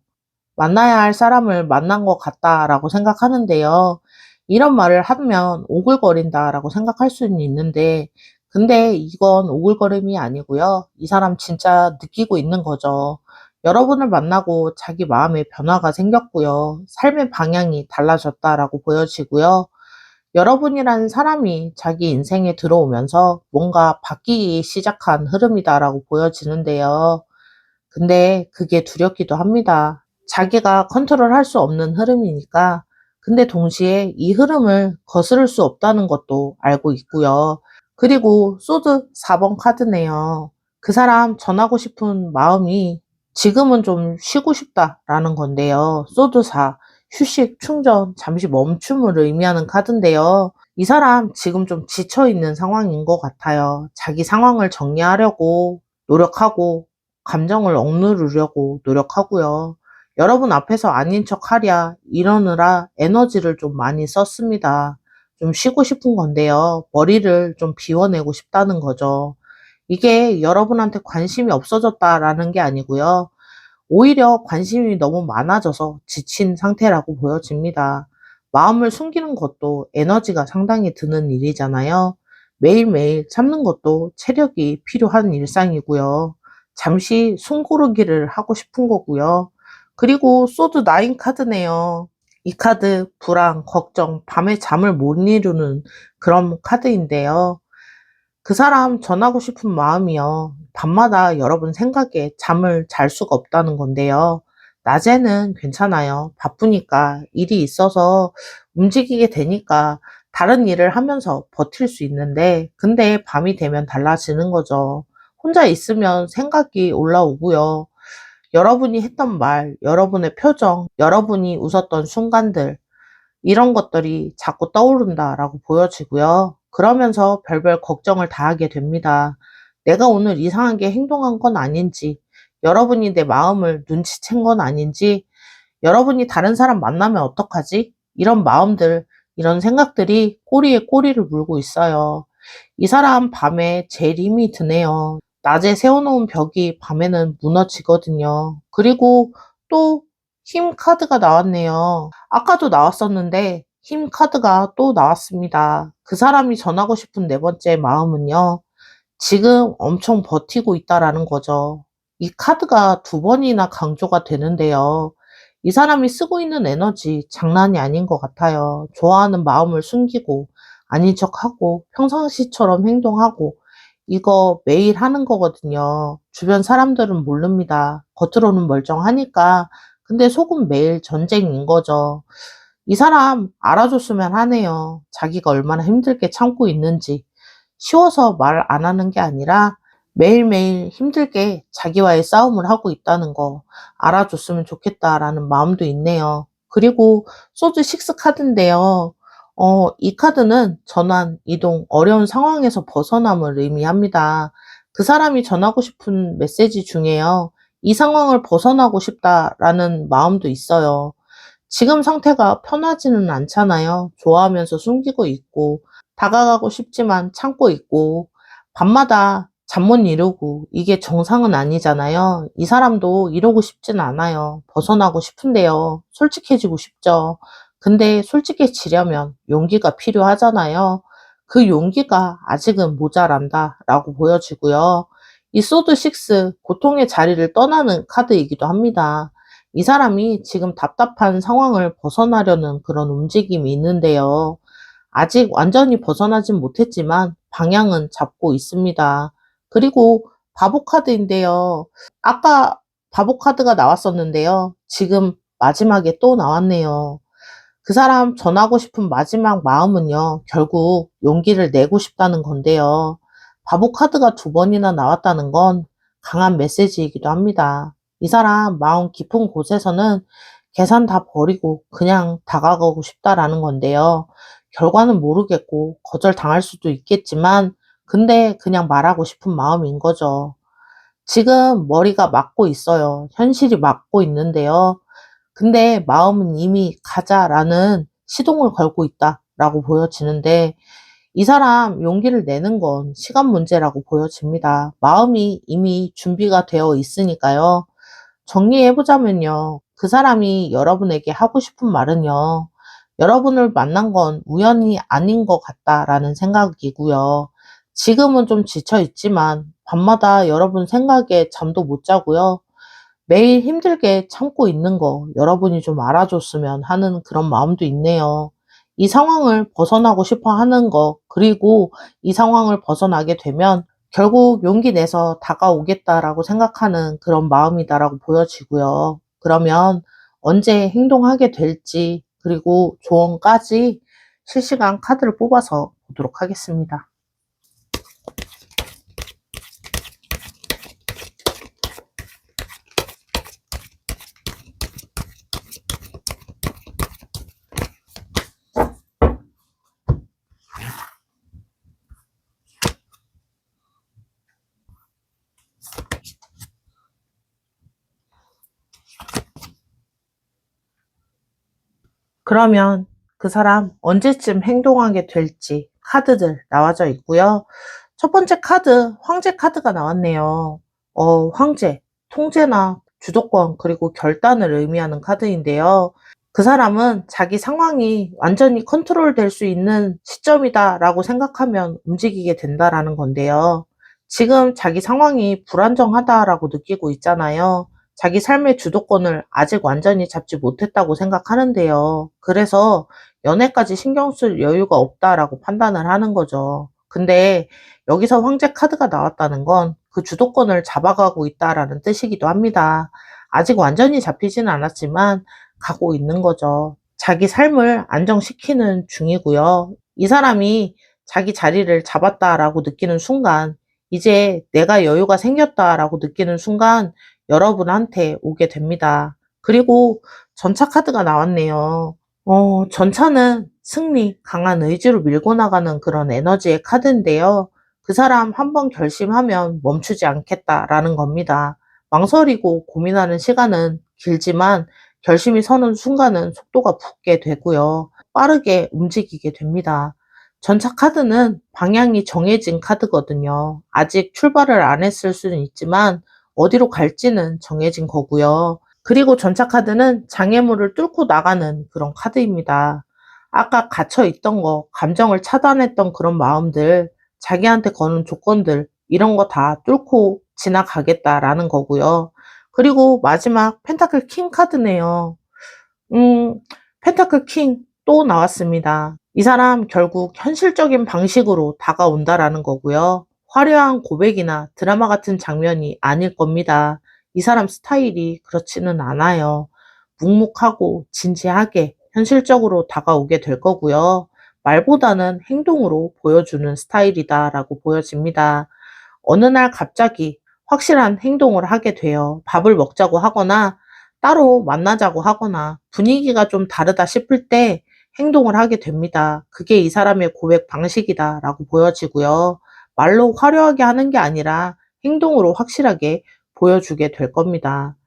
만나야 할 사람을 만난 것 같다라고 생각하는데요. 이런 말을 하면 오글거린다라고 생각할 수는 있는데, 근데 이건 오글거림이 아니고요. 이 사람 진짜 느끼고 있는 거죠. 여러분을 만나고 자기 마음에 변화가 생겼고요. 삶의 방향이 달라졌다라고 보여지고요. 여러분이라는 사람이 자기 인생에 들어오면서 뭔가 바뀌기 시작한 흐름이다라고 보여지는데요. 근데 그게 두렵기도 합니다. 자기가 컨트롤할 수 없는 흐름이니까. 근데 동시에 이 흐름을 거스를 수 없다는 것도 알고 있고요. 그리고 소드 4번 카드네요. 그 사람 전하고 싶은 마음이 지금은 좀 쉬고 싶다라는 건데요. 소드 4, 휴식, 충전, 잠시 멈춤을 의미하는 카드인데요. 이 사람 지금 좀 지쳐 있는 상황인 것 같아요. 자기 상황을 정리하려고 노력하고 감정을 억누르려고 노력하고요. 여러분 앞에서 아닌 척 하랴 이러느라 에너지를 좀 많이 썼습니다. 좀 쉬고 싶은 건데요. 머리를 좀 비워내고 싶다는 거죠. 이게 여러분한테 관심이 없어졌다라는 게 아니고요. 오히려 관심이 너무 많아져서 지친 상태라고 보여집니다. 마음을 숨기는 것도 에너지가 상당히 드는 일이잖아요. 매일매일 참는 것도 체력이 필요한 일상이고요. 잠시 숨 고르기를 하고 싶은 거고요. 그리고 소드 9 카드네요. 이 카드 불안, 걱정, 밤에 잠을 못 이루는 그런 카드인데요. 그 사람 전하고 싶은 마음이요. 밤마다 여러분 생각에 잠을 잘 수가 없다는 건데요. 낮에는 괜찮아요. 바쁘니까 일이 있어서 움직이게 되니까 다른 일을 하면서 버틸 수 있는데, 근데 밤이 되면 달라지는 거죠. 혼자 있으면 생각이 올라오고요. 여러분이 했던 말, 여러분의 표정, 여러분이 웃었던 순간들, 이런 것들이 자꾸 떠오른다라고 보여지고요. 그러면서 별별 걱정을 다 하게 됩니다. 내가 오늘 이상하게 행동한 건 아닌지, 여러분이 내 마음을 눈치챈 건 아닌지, 여러분이 다른 사람 만나면 어떡하지? 이런 마음들, 이런 생각들이 꼬리에 꼬리를 물고 있어요. 이 사람 밤에 제일 힘이 드네요. 낮에 세워놓은 벽이 밤에는 무너지거든요. 그리고 또 힘 카드가 나왔네요. 아까도 나왔었는데 힘 카드가 또 나왔습니다. 그 사람이 전하고 싶은 네 번째 마음은요. 지금 엄청 버티고 있다라는 거죠. 이 카드가 두 번이나 강조가 되는데요. 이 사람이 쓰고 있는 에너지 장난이 아닌 것 같아요. 좋아하는 마음을 숨기고 아닌 척하고 평상시처럼 행동하고 이거 매일 하는 거거든요. 주변 사람들은 모릅니다. 겉으로는 멀쩡하니까. 근데 속은 매일 전쟁인 거죠. 이 사람 알아줬으면 하네요. 자기가 얼마나 힘들게 참고 있는지. 쉬워서 말 안 하는 게 아니라 매일매일 힘들게 자기와의 싸움을 하고 있다는 거 알아줬으면 좋겠다라는 마음도 있네요. 그리고 소드 6 카드인데요. 이 카드는 전환, 이동, 어려운 상황에서 벗어남을 의미합니다. 그 사람이 전하고 싶은 메시지 중에요. 이 상황을 벗어나고 싶다라는 마음도 있어요. 지금 상태가 편하지는 않잖아요. 좋아하면서 숨기고 있고, 다가가고 싶지만 참고 있고, 밤마다 잠 못 이루고, 이게 정상은 아니잖아요. 이 사람도 이러고 싶진 않아요. 벗어나고 싶은데요. 솔직해지고 싶죠. 근데 솔직해지려면 용기가 필요하잖아요. 그 용기가 아직은 모자란다 라고 보여지고요. 이 소드 6, 고통의 자리를 떠나는 카드이기도 합니다. 이 사람이 지금 답답한 상황을 벗어나려는 그런 움직임이 있는데요. 아직 완전히 벗어나진 못했지만 방향은 잡고 있습니다. 그리고 바보 카드인데요. 아까 바보 카드가 나왔었는데요. 지금 마지막에 또 나왔네요. 그 사람 전하고 싶은 마지막 마음은요. 결국 용기를 내고 싶다는 건데요. 바보 카드가 두 번이나 나왔다는 건 강한 메시지이기도 합니다. 이 사람 마음 깊은 곳에서는 계산 다 버리고 그냥 다가가고 싶다라는 건데요. 결과는 모르겠고 거절당할 수도 있겠지만 근데 그냥 말하고 싶은 마음인 거죠. 지금 머리가 막고 있어요. 현실이 막고 있는데요. 근데 마음은 이미 가자라는 시동을 걸고 있다라고 보여지는데 이 사람 용기를 내는 건 시간 문제라고 보여집니다. 마음이 이미 준비가 되어 있으니까요. 정리해보자면요. 그 사람이 여러분에게 하고 싶은 말은요. 여러분을 만난 건 우연이 아닌 것 같다라는 생각이고요. 지금은 좀 지쳐 있지만 밤마다 여러분 생각에 잠도 못 자고요. 매일 힘들게 참고 있는 거 여러분이 좀 알아줬으면 하는 그런 마음도 있네요. 이 상황을 벗어나고 싶어 하는 거, 그리고 이 상황을 벗어나게 되면 결국 용기 내서 다가오겠다라고 생각하는 그런 마음이다라고 보여지고요. 그러면 언제 행동하게 될지, 그리고 조언까지 실시간 카드를 뽑아서 보도록 하겠습니다. 그러면 그 사람 언제쯤 행동하게 될지 카드들 나와져 있고요. 첫 번째 카드, 황제 카드가 나왔네요. 황제, 통제나 주도권 그리고 결단을 의미하는 카드인데요. 그 사람은 자기 상황이 완전히 컨트롤될 수 있는 시점이다라고 생각하면 움직이게 된다라는 건데요. 지금 자기 상황이 불안정하다라고 느끼고 있잖아요. 자기 삶의 주도권을 아직 완전히 잡지 못했다고 생각하는데요. 그래서 연애까지 신경 쓸 여유가 없다라고 판단을 하는 거죠. 근데 여기서 황제 카드가 나왔다는 건 그 주도권을 잡아가고 있다라는 뜻이기도 합니다. 아직 완전히 잡히지는 않았지만 가고 있는 거죠. 자기 삶을 안정시키는 중이고요. 이 사람이 자기 자리를 잡았다라고 느끼는 순간, 이제 내가 여유가 생겼다라고 느끼는 순간 여러분한테 오게 됩니다. 그리고 전차 카드가 나왔네요. 전차는 승리, 강한 의지로 밀고 나가는 그런 에너지의 카드인데요. 그 사람 한 번 결심하면 멈추지 않겠다라는 겁니다. 망설이고 고민하는 시간은 길지만 결심이 서는 순간은 속도가 붙게 되고요. 빠르게 움직이게 됩니다. 전차 카드는 방향이 정해진 카드거든요. 아직 출발을 안 했을 수는 있지만 어디로 갈지는 정해진 거고요. 그리고 전차 카드는 장애물을 뚫고 나가는 그런 카드입니다. 아까 갇혀 있던 거, 감정을 차단했던 그런 마음들, 자기한테 거는 조건들, 이런 거 다 뚫고 지나가겠다라는 거고요. 그리고 마지막 펜타클 킹 카드네요. 음, 펜타클 킹 또 나왔습니다. 이 사람 결국 현실적인 방식으로 다가온다라는 거고요. 화려한 고백이나 드라마 같은 장면이 아닐 겁니다. 이 사람 스타일이 그렇지는 않아요. 묵묵하고 진지하게 현실적으로 다가오게 될 거고요. 말보다는 행동으로 보여주는 스타일이다라고 보여집니다. 어느 날 갑자기 확실한 행동을 하게 돼요. 밥을 먹자고 하거나 따로 만나자고 하거나 분위기가 좀 다르다 싶을 때 행동을 하게 됩니다. 그게 이 사람의 고백 방식이다라고 보여지고요. 말로 화려하게 하는 게 아니라 행동으로 확실하게 보여주게 될 겁니다.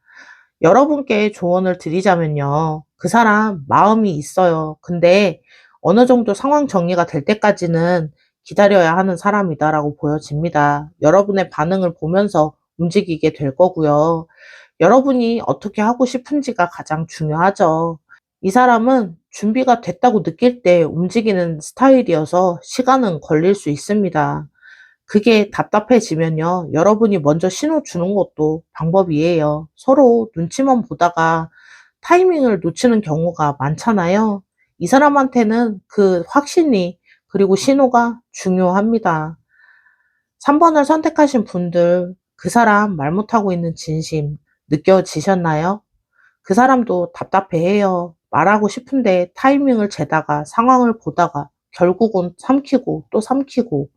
여러분께 조언을 드리자면요. 그 사람 마음이 있어요. 근데 어느 정도 상황 정리가 될 때까지는 기다려야 하는 사람이다라고 보여집니다. 여러분의 반응을 보면서 움직이게 될 거고요. 여러분이 어떻게 하고 싶은지가 가장 중요하죠. 이 사람은 준비가 됐다고 느낄 때 움직이는 스타일이어서 시간은 걸릴 수 있습니다. 그게 답답해지면요. 여러분이 먼저 신호 주는 것도 방법이에요. 서로 눈치만 보다가 타이밍을 놓치는 경우가 많잖아요. 이 사람한테는 그 확신이 그리고 신호가 중요합니다. 3번을 선택하신 분들, 그 사람 말 못하고 있는 진심 느껴지셨나요? 그 사람도 답답해해요. 말하고 싶은데 타이밍을 재다가 상황을 보다가 결국은 삼키고 또 삼키고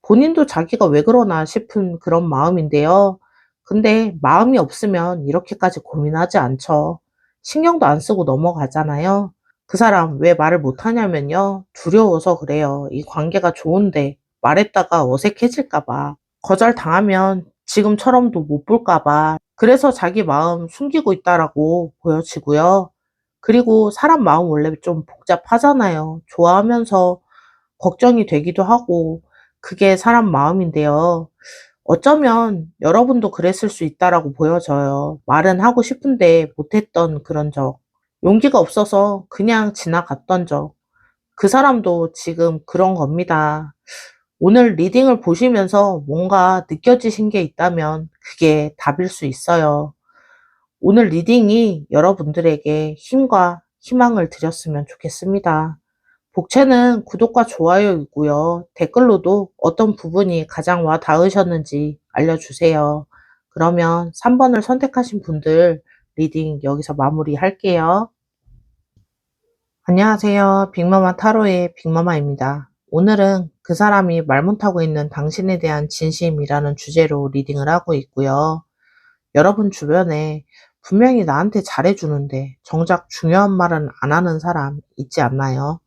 본인도 자기가 왜 그러나 싶은 그런 마음인데요. 근데 마음이 없으면 이렇게까지 고민하지 않죠. 신경도 안 쓰고 넘어가잖아요. 그 사람 왜 말을 못하냐면요. 두려워서 그래요. 이 관계가 좋은데 말했다가 어색해질까봐. 거절당하면 지금처럼도 못 볼까봐. 그래서 자기 마음 숨기고 있다라고 보여지고요. 그리고 사람 마음 원래 좀 복잡하잖아요. 좋아하면서 걱정이 되기도 하고, 그게 사람 마음인데요. 어쩌면 여러분도 그랬을 수 있다라고 보여져요. 말은 하고 싶은데 못했던 그런 적. 용기가 없어서 그냥 지나갔던 적. 그 사람도 지금 그런 겁니다. 오늘 리딩을 보시면서 뭔가 느껴지신 게 있다면 그게 답일 수 있어요. 오늘 리딩이 여러분들에게 힘과 희망을 드렸으면 좋겠습니다. 복채는 구독과 좋아요이고요. 댓글로도 어떤 부분이 가장 와 닿으셨는지 알려주세요. 그러면 3번을 선택하신 분들 리딩 여기서 마무리할게요. 안녕하세요. 빅마마 타로의 빅마마입니다. 오늘은 그 사람이 말 못하고 있는 당신에 대한 진심이라는 주제로 리딩을 하고 있고요. 여러분 주변에 분명히 나한테 잘해주는데 정작 중요한 말은 안 하는 사람 있지 않나요?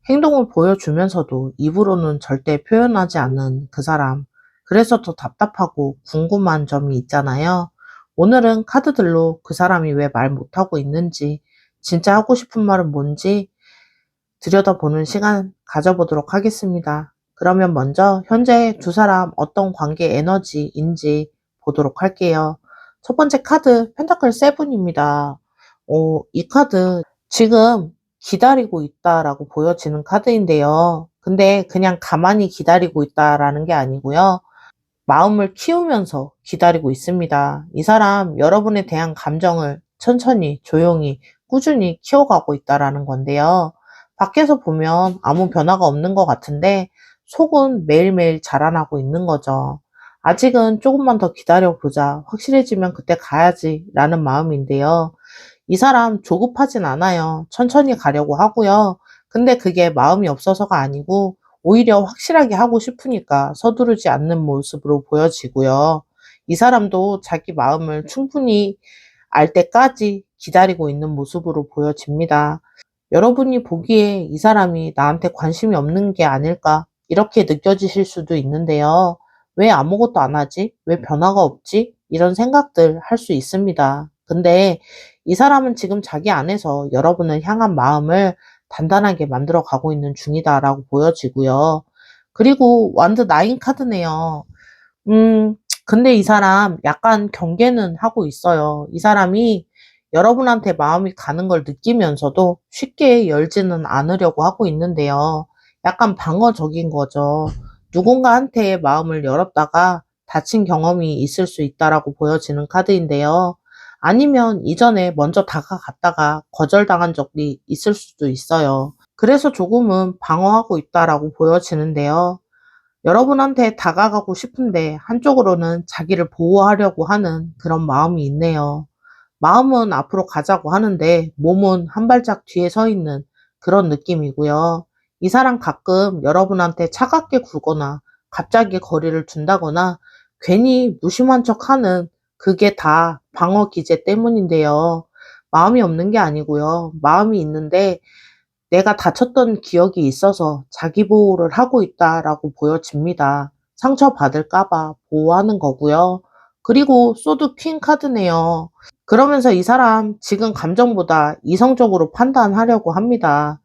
행동을 보여주면서도 입으로는 절대 표현하지 않는 그 사람. 그래서 더 답답하고 궁금한 점이 있잖아요. 오늘은 카드들로 그 사람이 왜 말 못하고 있는지 진짜 하고 싶은 말은 뭔지 들여다보는 시간 가져보도록 하겠습니다. 그러면 먼저 현재 두 사람 어떤 관계 에너지인지 보도록 할게요. 첫 번째 카드 펜타클 세븐입니다. 이 카드 지금 기다리고 있다라고 보여지는 카드인데요. 근데 그냥 가만히 기다리고 있다라는 게 아니고요. 마음을 키우면서 기다리고 있습니다. 이 사람 여러분에 대한 감정을 천천히 조용히 꾸준히 키워가고 있다라는 건데요. 밖에서 보면 아무 변화가 없는 것 같은데 속은 매일매일 자라나고 있는 거죠. 아직은 조금만 더 기다려보자. 확실해지면 그때 가야지 라는 마음인데요. 이 사람 조급하진 않아요. 천천히 가려고 하고요. 근데 그게 마음이 없어서가 아니고 오히려 확실하게 하고 싶으니까 서두르지 않는 모습으로 보여지고요. 이 사람도 자기 마음을 충분히 알 때까지 기다리고 있는 모습으로 보여집니다. 여러분이 보기에 이 사람이 나한테 관심이 없는 게 아닐까 이렇게 느껴지실 수도 있는데요. 왜 아무것도 안 하지? 왜 변화가 없지? 이런 생각들 할 수 있습니다. 근데 이 사람은 지금 자기 안에서 여러분을 향한 마음을 단단하게 만들어 가고 있는 중이다라고 보여지고요. 그리고 완드 나인 카드네요. 근데 이 사람 약간 경계는 하고 있어요. 이 사람이 여러분한테 마음이 가는 걸 느끼면서도 쉽게 열지는 않으려고 하고 있는데요. 약간 방어적인 거죠. 누군가한테 마음을 열었다가 다친 경험이 있을 수 있다라고 보여지는 카드인데요. 아니면 이전에 먼저 다가갔다가 거절당한 적이 있을 수도 있어요. 그래서 조금은 방어하고 있다라고 보여지는데요. 여러분한테 다가가고 싶은데 한쪽으로는 자기를 보호하려고 하는 그런 마음이 있네요. 마음은 앞으로 가자고 하는데 몸은 한 발짝 뒤에 서 있는 그런 느낌이고요. 이 사람 가끔 여러분한테 차갑게 굴거나 갑자기 거리를 둔다거나 괜히 무심한 척 하는 그게 다 방어 기제 때문인데요. 마음이 없는 게 아니고요. 마음이 있는데 내가 다쳤던 기억이 있어서 자기 보호를 하고 있다라고 보여집니다. 상처받을까봐 보호하는 거고요. 그리고 소드 퀸 카드네요. 그러면서 이 사람 지금 감정보다 이성적으로 판단하려고 합니다.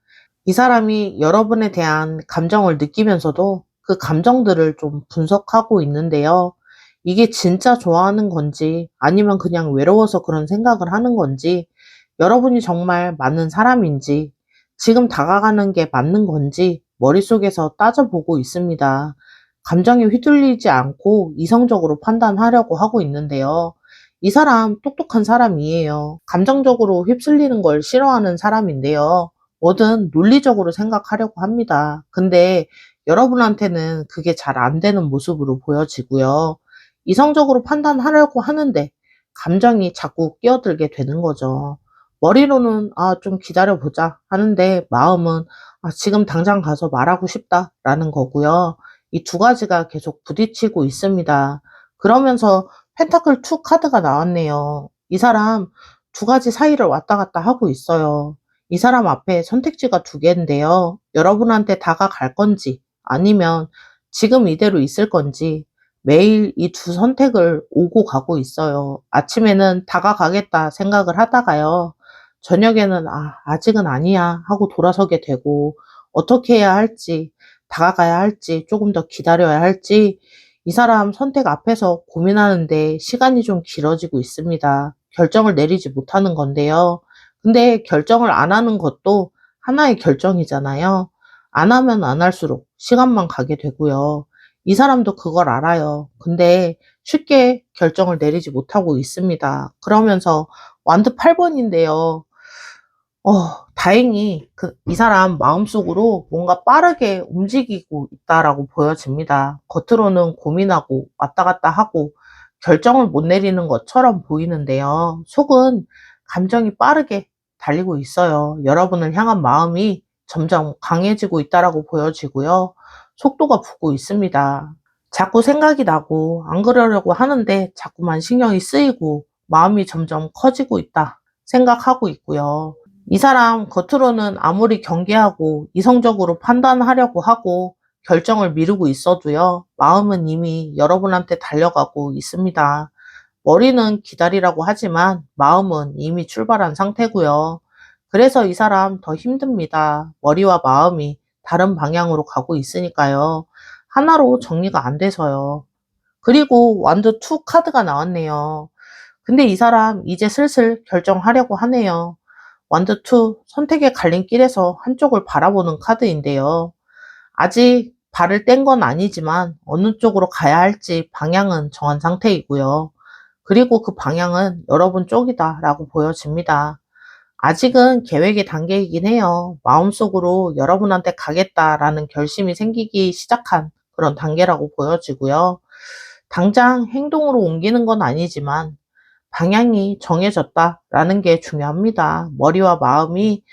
이 사람이 여러분에 대한 감정을 느끼면서도 그 감정들을 좀 분석하고 있는데요. 이게 진짜 좋아하는 건지 아니면 그냥 외로워서 그런 생각을 하는 건지 여러분이 정말 맞는 사람인지 지금 다가가는 게 맞는 건지 머릿속에서 따져보고 있습니다. 감정에 휘둘리지 않고 이성적으로 판단하려고 하고 있는데요. 이 사람 똑똑한 사람이에요. 감정적으로 휩쓸리는 걸 싫어하는 사람인데요. 뭐든 논리적으로 생각하려고 합니다. 근데 여러분한테는 그게 잘 안 되는 모습으로 보여지고요. 이성적으로 판단하려고 하는데 감정이 자꾸 끼어들게 되는 거죠. 머리로는 좀 기다려보자 하는데 마음은 지금 당장 가서 말하고 싶다라는 거고요. 이 두 가지가 계속 부딪히고 있습니다. 그러면서 펜타클 2 카드가 나왔네요. 이 사람 두 가지 사이를 왔다 갔다 하고 있어요. 이 사람 앞에 선택지가 두 개인데요. 여러분한테 다가갈 건지 아니면 지금 이대로 있을 건지 매일 이 두 선택을 오고 가고 있어요. 아침에는 다가가겠다 생각을 하다가요. 저녁에는 아직은 아니야 하고 돌아서게 되고 어떻게 해야 할지, 다가가야 할지, 조금 더 기다려야 할지 이 사람 선택 앞에서 고민하는데 시간이 좀 길어지고 있습니다. 결정을 내리지 못하는 건데요. 근데 결정을 안 하는 것도 하나의 결정이잖아요. 안 하면 안 할수록 시간만 가게 되고요. 이 사람도 그걸 알아요. 근데 쉽게 결정을 내리지 못하고 있습니다. 그러면서 완드 8번인데요. 다행히 이 사람 마음속으로 뭔가 빠르게 움직이고 있다라고 보여집니다. 겉으로는 고민하고 왔다 갔다 하고 결정을 못 내리는 것처럼 보이는데요. 속은 감정이 빠르게 달리고 있어요. 여러분을 향한 마음이 점점 강해지고 있다라고 보여지고요. 속도가 붙고 있습니다. 자꾸 생각이 나고 안 그러려고 하는데 자꾸만 신경이 쓰이고 마음이 점점 커지고 있다 생각하고 있고요. 이 사람 겉으로는 아무리 경계하고 이성적으로 판단하려고 하고 결정을 미루고 있어도요, 마음은 이미 여러분한테 달려가고 있습니다. 머리는 기다리라고 하지만 마음은 이미 출발한 상태고요. 그래서 이 사람 더 힘듭니다. 머리와 마음이 다른 방향으로 가고 있으니까요. 하나로 정리가 안 돼서요. 그리고 완드 2 카드가 나왔네요. 근데 이 사람 이제 슬슬 결정하려고 하네요. 완드 2 선택의 갈림길에서 한쪽을 바라보는 카드인데요. 아직 발을 뗀 건 아니지만 어느 쪽으로 가야 할지 방향은 정한 상태이고요. 그리고 그 방향은 여러분 쪽이다라고 보여집니다. 아직은 계획의 단계이긴 해요. 마음속으로 여러분한테 가겠다라는 결심이 생기기 시작한 그런 단계라고 보여지고요. 당장 행동으로 옮기는 건 아니지만 방향이 정해졌다라는 게 중요합니다. 머리와 마음이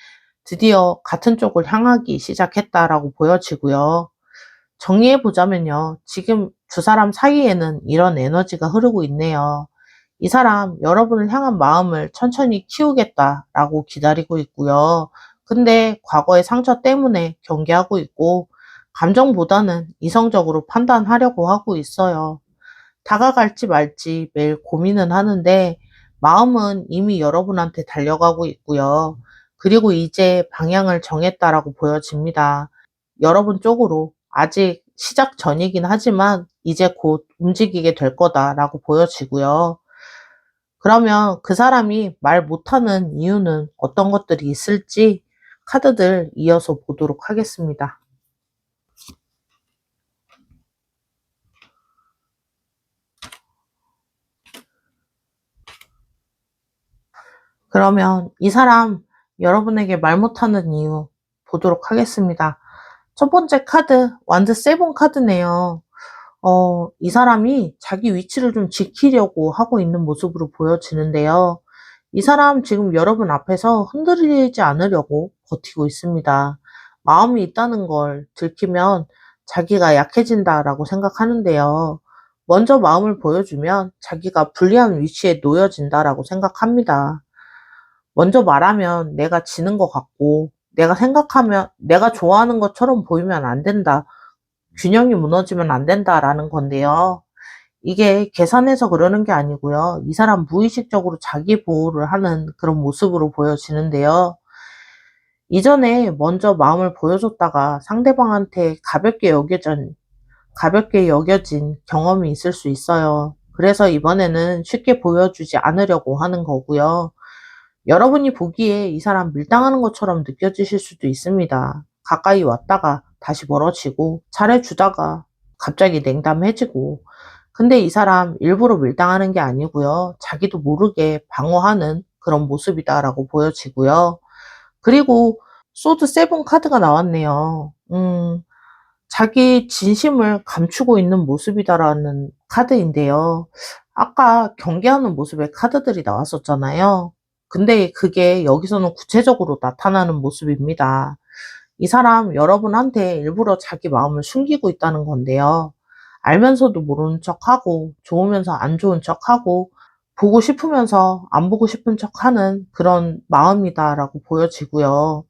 드디어 같은 쪽을 향하기 시작했다라고 보여지고요. 정리해 보자면요. 지금 두 사람 사이에는 이런 에너지가 흐르고 있네요. 이 사람 여러분을 향한 마음을 천천히 키우겠다라고 기다리고 있고요. 근데 과거의 상처 때문에 경계하고 있고 감정보다는 이성적으로 판단하려고 하고 있어요. 다가갈지 말지 매일 고민은 하는데 마음은 이미 여러분한테 달려가고 있고요. 그리고 이제 방향을 정했다라고 보여집니다. 여러분 쪽으로 아직 시작 전이긴 하지만 이제 곧 움직이게 될 거다라고 보여지고요. 그러면 그 사람이 말 못하는 이유는 어떤 것들이 있을지 카드들 이어서 보도록 하겠습니다. 그러면 이 사람 여러분에게 말 못하는 이유 보도록 하겠습니다. 첫 번째 카드, 완드 세븐 카드네요. 이 사람이 자기 위치를 좀 지키려고 하고 있는 모습으로 보여지는데요. 이 사람 지금 여러분 앞에서 흔들리지 않으려고 버티고 있습니다. 마음이 있다는 걸 들키면 자기가 약해진다라고 생각하는데요. 먼저 마음을 보여주면 자기가 불리한 위치에 놓여진다라고 생각합니다. 먼저 말하면 내가 지는 것 같고, 내가 생각하면 내가 좋아하는 것처럼 보이면 안 된다. 균형이 무너지면 안 된다라는 건데요. 이게 계산해서 그러는 게 아니고요. 이 사람 무의식적으로 자기 보호를 하는 그런 모습으로 보여지는데요. 이전에 먼저 마음을 보여줬다가 상대방한테 가볍게 여겨진 경험이 있을 수 있어요. 그래서 이번에는 쉽게 보여주지 않으려고 하는 거고요. 여러분이 보기에 이 사람 밀당하는 것처럼 느껴지실 수도 있습니다. 가까이 왔다가 다시 멀어지고 잘해주다가 갑자기 냉담해지고. 근데 이 사람 일부러 밀당하는 게 아니고요. 자기도 모르게 방어하는 그런 모습이다라고 보여지고요. 그리고 소드 세븐 카드가 나왔네요. 자기 진심을 감추고 있는 모습이다라는 카드인데요. 아까 경계하는 모습의 카드들이 나왔었잖아요. 근데 그게 여기서는 구체적으로 나타나는 모습입니다. 이 사람 여러분한테 일부러 자기 마음을 숨기고 있다는 건데요. 알면서도 모르는 척하고 좋으면서 안 좋은 척하고 보고 싶으면서 안 보고 싶은 척하는 그런 마음이다라고 보여지고요.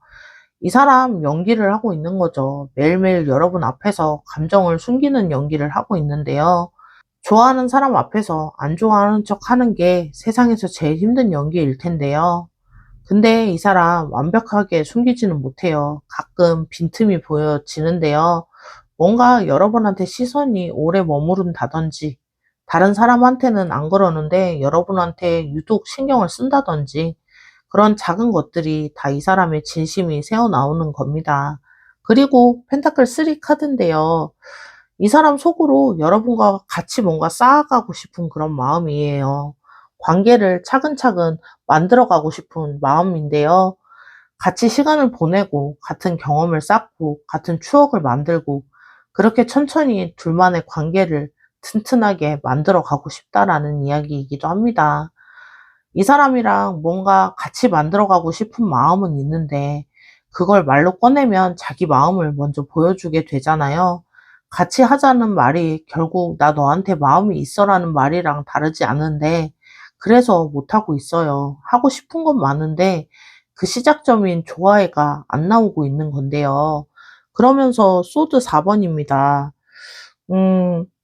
이 사람 연기를 하고 있는 거죠. 매일매일 여러분 앞에서 감정을 숨기는 연기를 하고 있는데요. 좋아하는 사람 앞에서 안 좋아하는 척 하는 게 세상에서 제일 힘든 연기일 텐데요. 근데 이 사람 완벽하게 숨기지는 못해요. 가끔 빈틈이 보여지는데요. 뭔가 여러분한테 시선이 오래 머무른다든지, 다른 사람한테는 안 그러는데 여러분한테 유독 신경을 쓴다든지, 그런 작은 것들이 다 이 사람의 진심이 새어나오는 겁니다. 그리고 펜타클 3 카드인데요. 이 사람 속으로 여러분과 같이 뭔가 쌓아가고 싶은 그런 마음이에요. 관계를 차근차근 만들어가고 싶은 마음인데요. 같이 시간을 보내고, 같은 경험을 쌓고, 같은 추억을 만들고, 그렇게 천천히 둘만의 관계를 튼튼하게 만들어 가고 싶다라는 이야기이기도 합니다. 이 사람이랑 뭔가 같이 만들어 가고 싶은 마음은 있는데, 그걸 말로 꺼내면 자기 마음을 먼저 보여주게 되잖아요. 같이 하자는 말이 결국 나 너한테 마음이 있어라는 말이랑 다르지 않은데, 그래서 못하고 있어요. 하고 싶은 건 많은데, 그 시작점인 좋아해가 안 나오고 있는 건데요. 그러면서 소드 4번입니다.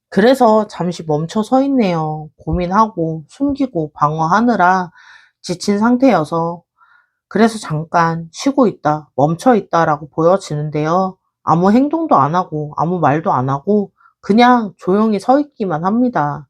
그래서 잠시 멈춰 서 있네요. 고민하고 숨기고 방어하느라 지친 상태여서. 그래서 잠깐 쉬고 있다, 멈춰 있다라고 보여지는데요. 아무 행동도 안 하고 아무 말도 안 하고 그냥 조용히 서 있기만 합니다.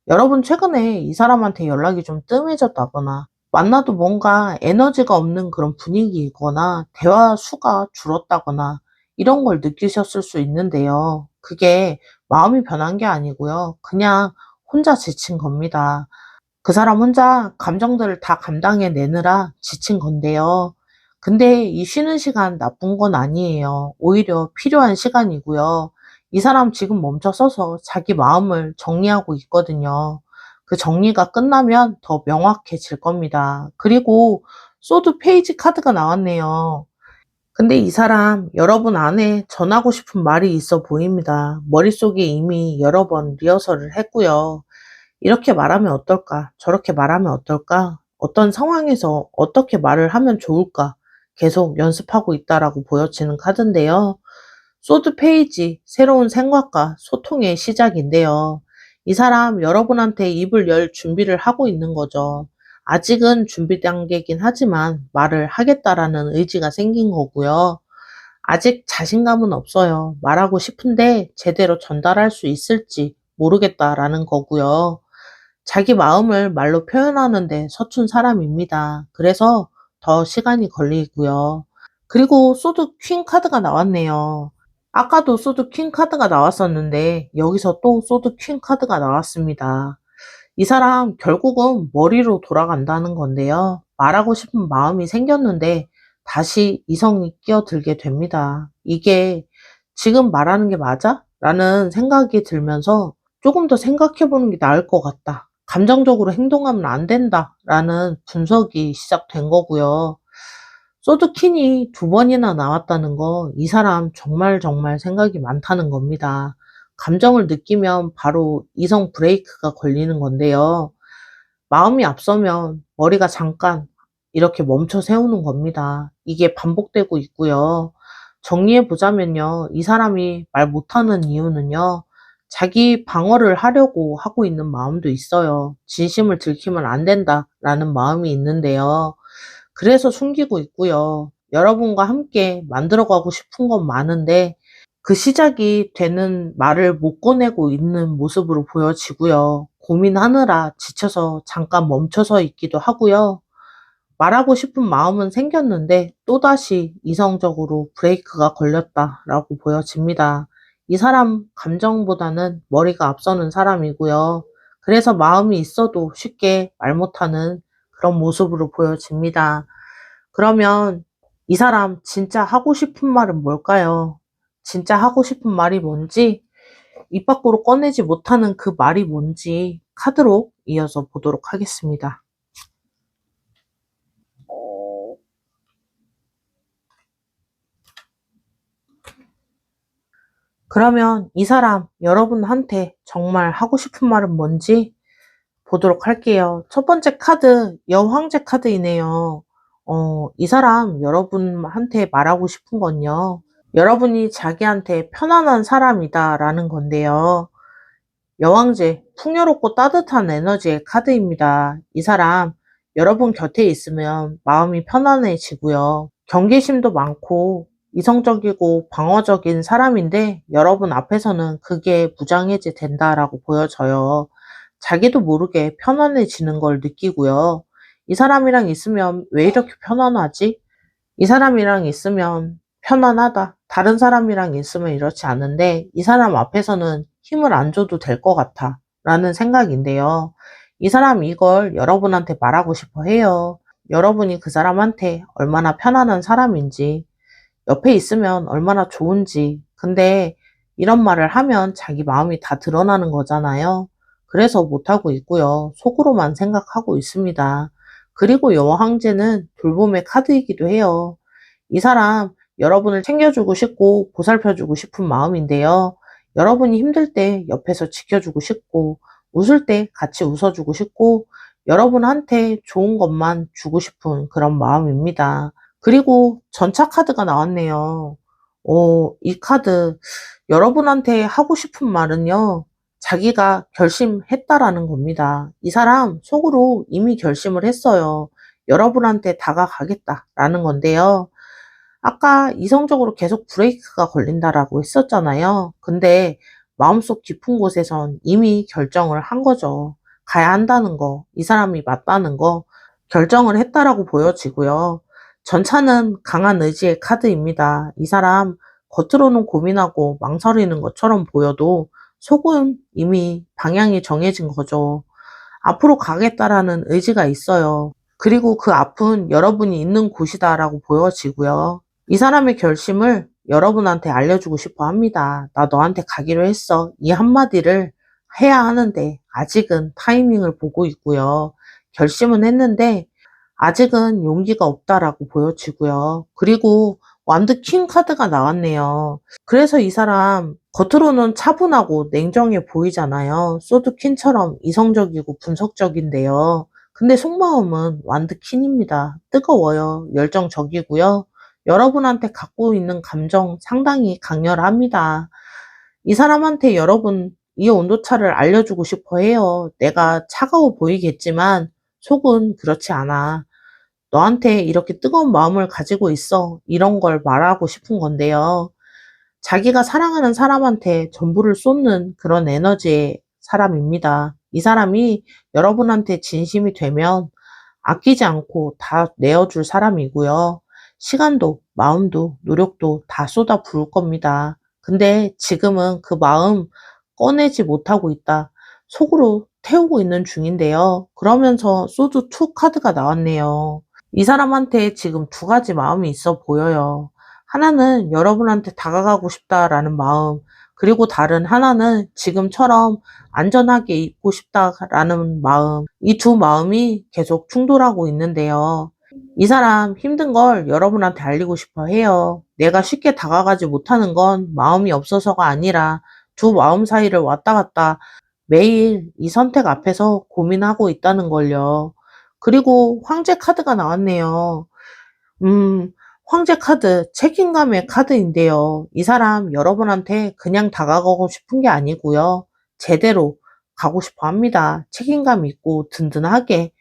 여러분 최근에 이 사람한테 연락이 좀 뜸해졌다거나 만나도 뭔가 에너지가 없는 그런 분위기이거나 대화 수가 줄었다거나 이런 걸 느끼셨을 수 있는데요. 그게 마음이 변한 게 아니고요. 그냥 혼자 지친 겁니다. 그 사람 혼자 감정들을 다 감당해 내느라 지친 건데요. 근데 이 쉬는 시간 나쁜 건 아니에요. 오히려 필요한 시간이고요. 이 사람 지금 멈춰 서서 자기 마음을 정리하고 있거든요. 그 정리가 끝나면 더 명확해질 겁니다. 그리고 소드 페이지 카드가 나왔네요. 근데 이 사람 여러분 안에 전하고 싶은 말이 있어 보입니다. 머릿속에 이미 여러 번 리허설을 했고요. 이렇게 말하면 어떨까? 저렇게 말하면 어떨까? 어떤 상황에서 어떻게 말을 하면 좋을까? 계속 연습하고 있다라고 보여지는 카드인데요. 소드 페이지, 새로운 생각과 소통의 시작인데요. 이 사람 여러분한테 입을 열 준비를 하고 있는 거죠. 아직은 준비 단계긴 하지만 말을 하겠다라는 의지가 생긴 거고요. 아직 자신감은 없어요. 말하고 싶은데 제대로 전달할 수 있을지 모르겠다라는 거고요. 자기 마음을 말로 표현하는데 서툰 사람입니다. 그래서 더 시간이 걸리고요. 그리고 소드 퀸 카드가 나왔네요. 아까도 소드 퀸 카드가 나왔었는데 여기서 또 소드 퀸 카드가 나왔습니다. 이 사람 결국은 머리로 돌아간다는 건데요. 말하고 싶은 마음이 생겼는데 다시 이성이 끼어들게 됩니다. 이게 지금 말하는 게 맞아? 라는 생각이 들면서 조금 더 생각해 보는 게 나을 것 같다. 감정적으로 행동하면 안 된다. 라는 분석이 시작된 거고요. 소드킨이 두 번이나 나왔다는 거, 이 사람 정말 정말 생각이 많다는 겁니다. 감정을 느끼면 바로 이성 브레이크가 걸리는 건데요. 마음이 앞서면 머리가 잠깐 이렇게 멈춰 세우는 겁니다. 이게 반복되고 있고요. 정리해 보자면요. 이 사람이 말 못하는 이유는요. 자기 방어를 하려고 하고 있는 마음도 있어요. 진심을 들키면 안 된다라는 마음이 있는데요. 그래서 숨기고 있고요. 여러분과 함께 만들어가고 싶은 건 많은데 그 시작이 되는 말을 못 꺼내고 있는 모습으로 보여지고요. 고민하느라 지쳐서 잠깐 멈춰서 있기도 하고요. 말하고 싶은 마음은 생겼는데 또다시 이성적으로 브레이크가 걸렸다라고 보여집니다. 이 사람 감정보다는 머리가 앞서는 사람이고요. 그래서 마음이 있어도 쉽게 말 못하는 그런 모습으로 보여집니다. 그러면 이 사람 진짜 하고 싶은 말은 뭘까요? 진짜 하고 싶은 말이 뭔지, 입 밖으로 꺼내지 못하는 그 말이 뭔지 카드로 이어서 보도록 하겠습니다. 그러면 이 사람 여러분한테 정말 하고 싶은 말은 뭔지 보도록 할게요. 첫 번째 카드, 여황제 카드이네요. 이 사람 여러분한테 말하고 싶은 건요. 여러분이 자기한테 편안한 사람이다라는 건데요. 여왕제, 풍요롭고 따뜻한 에너지의 카드입니다. 이 사람, 여러분 곁에 있으면 마음이 편안해지고요. 경계심도 많고 이성적이고 방어적인 사람인데 여러분 앞에서는 그게 무장해제 된다라고 보여져요. 자기도 모르게 편안해지는 걸 느끼고요. 이 사람이랑 있으면 왜 이렇게 편안하지? 이 사람이랑 있으면 편안하다. 다른 사람이랑 있으면 이렇지 않은데 이 사람 앞에서는 힘을 안 줘도 될 것 같아. 라는 생각인데요. 이 사람이 이걸 여러분한테 말하고 싶어 해요. 여러분이 그 사람한테 얼마나 편안한 사람인지, 옆에 있으면 얼마나 좋은지. 근데 이런 말을 하면 자기 마음이 다 드러나는 거잖아요. 그래서 못하고 있고요. 속으로만 생각하고 있습니다. 그리고 여왕제는 돌봄의 카드이기도 해요. 이 사람 여러분을 챙겨주고 싶고 보살펴주고 싶은 마음인데요. 여러분이 힘들 때 옆에서 지켜주고 싶고 웃을 때 같이 웃어주고 싶고 여러분한테 좋은 것만 주고 싶은 그런 마음입니다. 그리고 전차 카드가 나왔네요. 이 카드 여러분한테 하고 싶은 말은요. 자기가 결심했다라는 겁니다. 이 사람 속으로 이미 결심을 했어요. 여러분한테 다가가겠다라는 건데요. 아까 이성적으로 계속 브레이크가 걸린다라고 했었잖아요. 근데 마음속 깊은 곳에선 이미 결정을 한 거죠. 가야 한다는 거, 이 사람이 맞다는 거 결정을 했다라고 보여지고요. 전차는 강한 의지의 카드입니다. 이 사람 겉으로는 고민하고 망설이는 것처럼 보여도 속은 이미 방향이 정해진 거죠. 앞으로 가겠다라는 의지가 있어요. 그리고 그 앞은 여러분이 있는 곳이다라고 보여지고요. 이 사람의 결심을 여러분한테 알려주고 싶어 합니다. 나 너한테 가기로 했어. 이 한마디를 해야 하는데 아직은 타이밍을 보고 있고요. 결심은 했는데 아직은 용기가 없다라고 보여지고요. 그리고 완드 퀸 카드가 나왔네요. 그래서 이 사람 겉으로는 차분하고 냉정해 보이잖아요. 소드 퀸처럼 이성적이고 분석적인데요. 근데 속마음은 완드 퀸입니다. 뜨거워요. 열정적이고요. 여러분한테 갖고 있는 감정 상당히 강렬합니다. 이 사람한테 여러분 이 온도차를 알려주고 싶어 해요. 내가 차가워 보이겠지만 속은 그렇지 않아. 너한테 이렇게 뜨거운 마음을 가지고 있어. 이런 걸 말하고 싶은 건데요. 자기가 사랑하는 사람한테 전부를 쏟는 그런 에너지의 사람입니다. 이 사람이 여러분한테 진심이 되면 아끼지 않고 다 내어줄 사람이고요. 시간도, 마음도, 노력도 다 쏟아 부을 겁니다. 근데 지금은 그 마음 꺼내지 못하고 있다. 속으로 태우고 있는 중인데요. 그러면서 소드 2 카드가 나왔네요. 이 사람한테 지금 두 가지 마음이 있어 보여요. 하나는 여러분한테 다가가고 싶다라는 마음, 그리고 다른 하나는 지금처럼 안전하게 있고 싶다라는 마음. 이 두 마음이 계속 충돌하고 있는데요. 이 사람 힘든 걸 여러분한테 알리고 싶어 해요. 내가 쉽게 다가가지 못하는 건 마음이 없어서가 아니라 두 마음 사이를 왔다 갔다 매일 이 선택 앞에서 고민하고 있다는 걸요. 그리고 황제 카드가 나왔네요. 음, 황제 카드, 책임감의 카드인데요. 이 사람 여러분한테 그냥 다가가고 싶은 게 아니고요. 제대로 가고 싶어 합니다. 책임감 있고 든든하게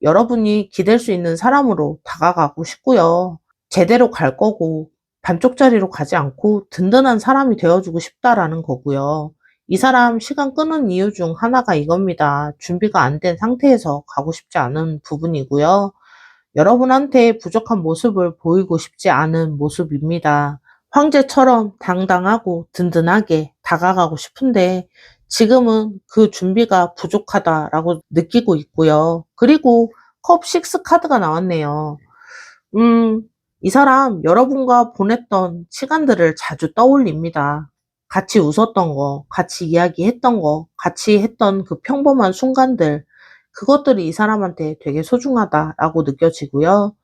여러분이 기댈 수 있는 사람으로 다가가고 싶고요. 제대로 갈 거고 반쪽짜리로 가지 않고 든든한 사람이 되어주고 싶다라는 거고요. 이 사람 시간 끄는 이유 중 하나가 이겁니다. 준비가 안 된 상태에서 가고 싶지 않은 부분이고요. 여러분한테 부족한 모습을 보이고 싶지 않은 모습입니다. 황제처럼 당당하고 든든하게 다가가고 싶은데 지금은 그 준비가 부족하다라고 느끼고 있고요. 그리고 컵 6 카드가 나왔네요. 음, 이 사람 여러분과 보냈던 시간들을 자주 떠올립니다. 같이 웃었던 거, 같이 이야기했던 거, 같이 했던 그 평범한 순간들, 그것들이 이 사람한테 되게 소중하다라고 느껴지고요.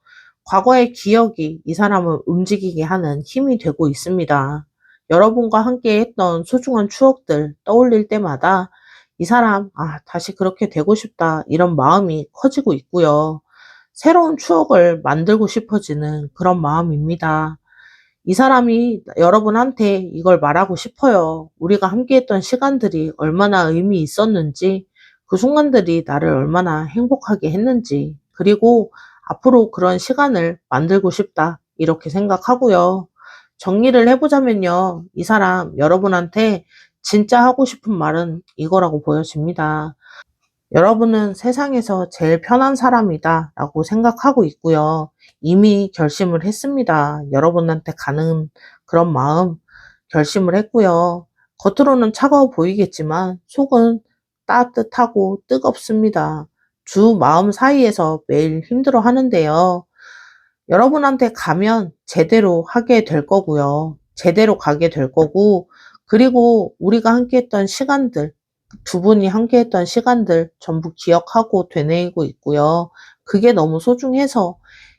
과거의 기억이 이 사람을 움직이게 하는 힘이 되고 있습니다. 여러분과 함께 했던 소중한 추억들 떠올릴 때마다 이 사람, 다시 그렇게 되고 싶다, 이런 마음이 커지고 있고요. 새로운 추억을 만들고 싶어지는 그런 마음입니다. 이 사람이 여러분한테 이걸 말하고 싶어요. 우리가 함께했던 시간들이 얼마나 의미 있었는지, 그 순간들이 나를 얼마나 행복하게 했는지, 그리고 앞으로 그런 시간을 만들고 싶다. 이렇게 생각하고요. 정리를 해보자면요. 이 사람 여러분한테 진짜 하고 싶은 말은 이거라고 보여집니다. 여러분은 세상에서 제일 편한 사람이다 라고 생각하고 있고요. 이미 결심을 했습니다. 여러분한테 가는 그런 마음 결심을 했고요. 겉으로는 차가워 보이겠지만 속은 따뜻하고 뜨겁습니다. 두 마음 사이에서 매일 힘들어 하는데요. 여러분한테 가면 제대로 하게 될 거고요. 제대로 가게 될 거고, 그리고 우리가 함께 했던 시간들, 두 분이 함께 했던 시간들 전부 기억하고 되뇌이고 있고요. 그게 너무 소중해서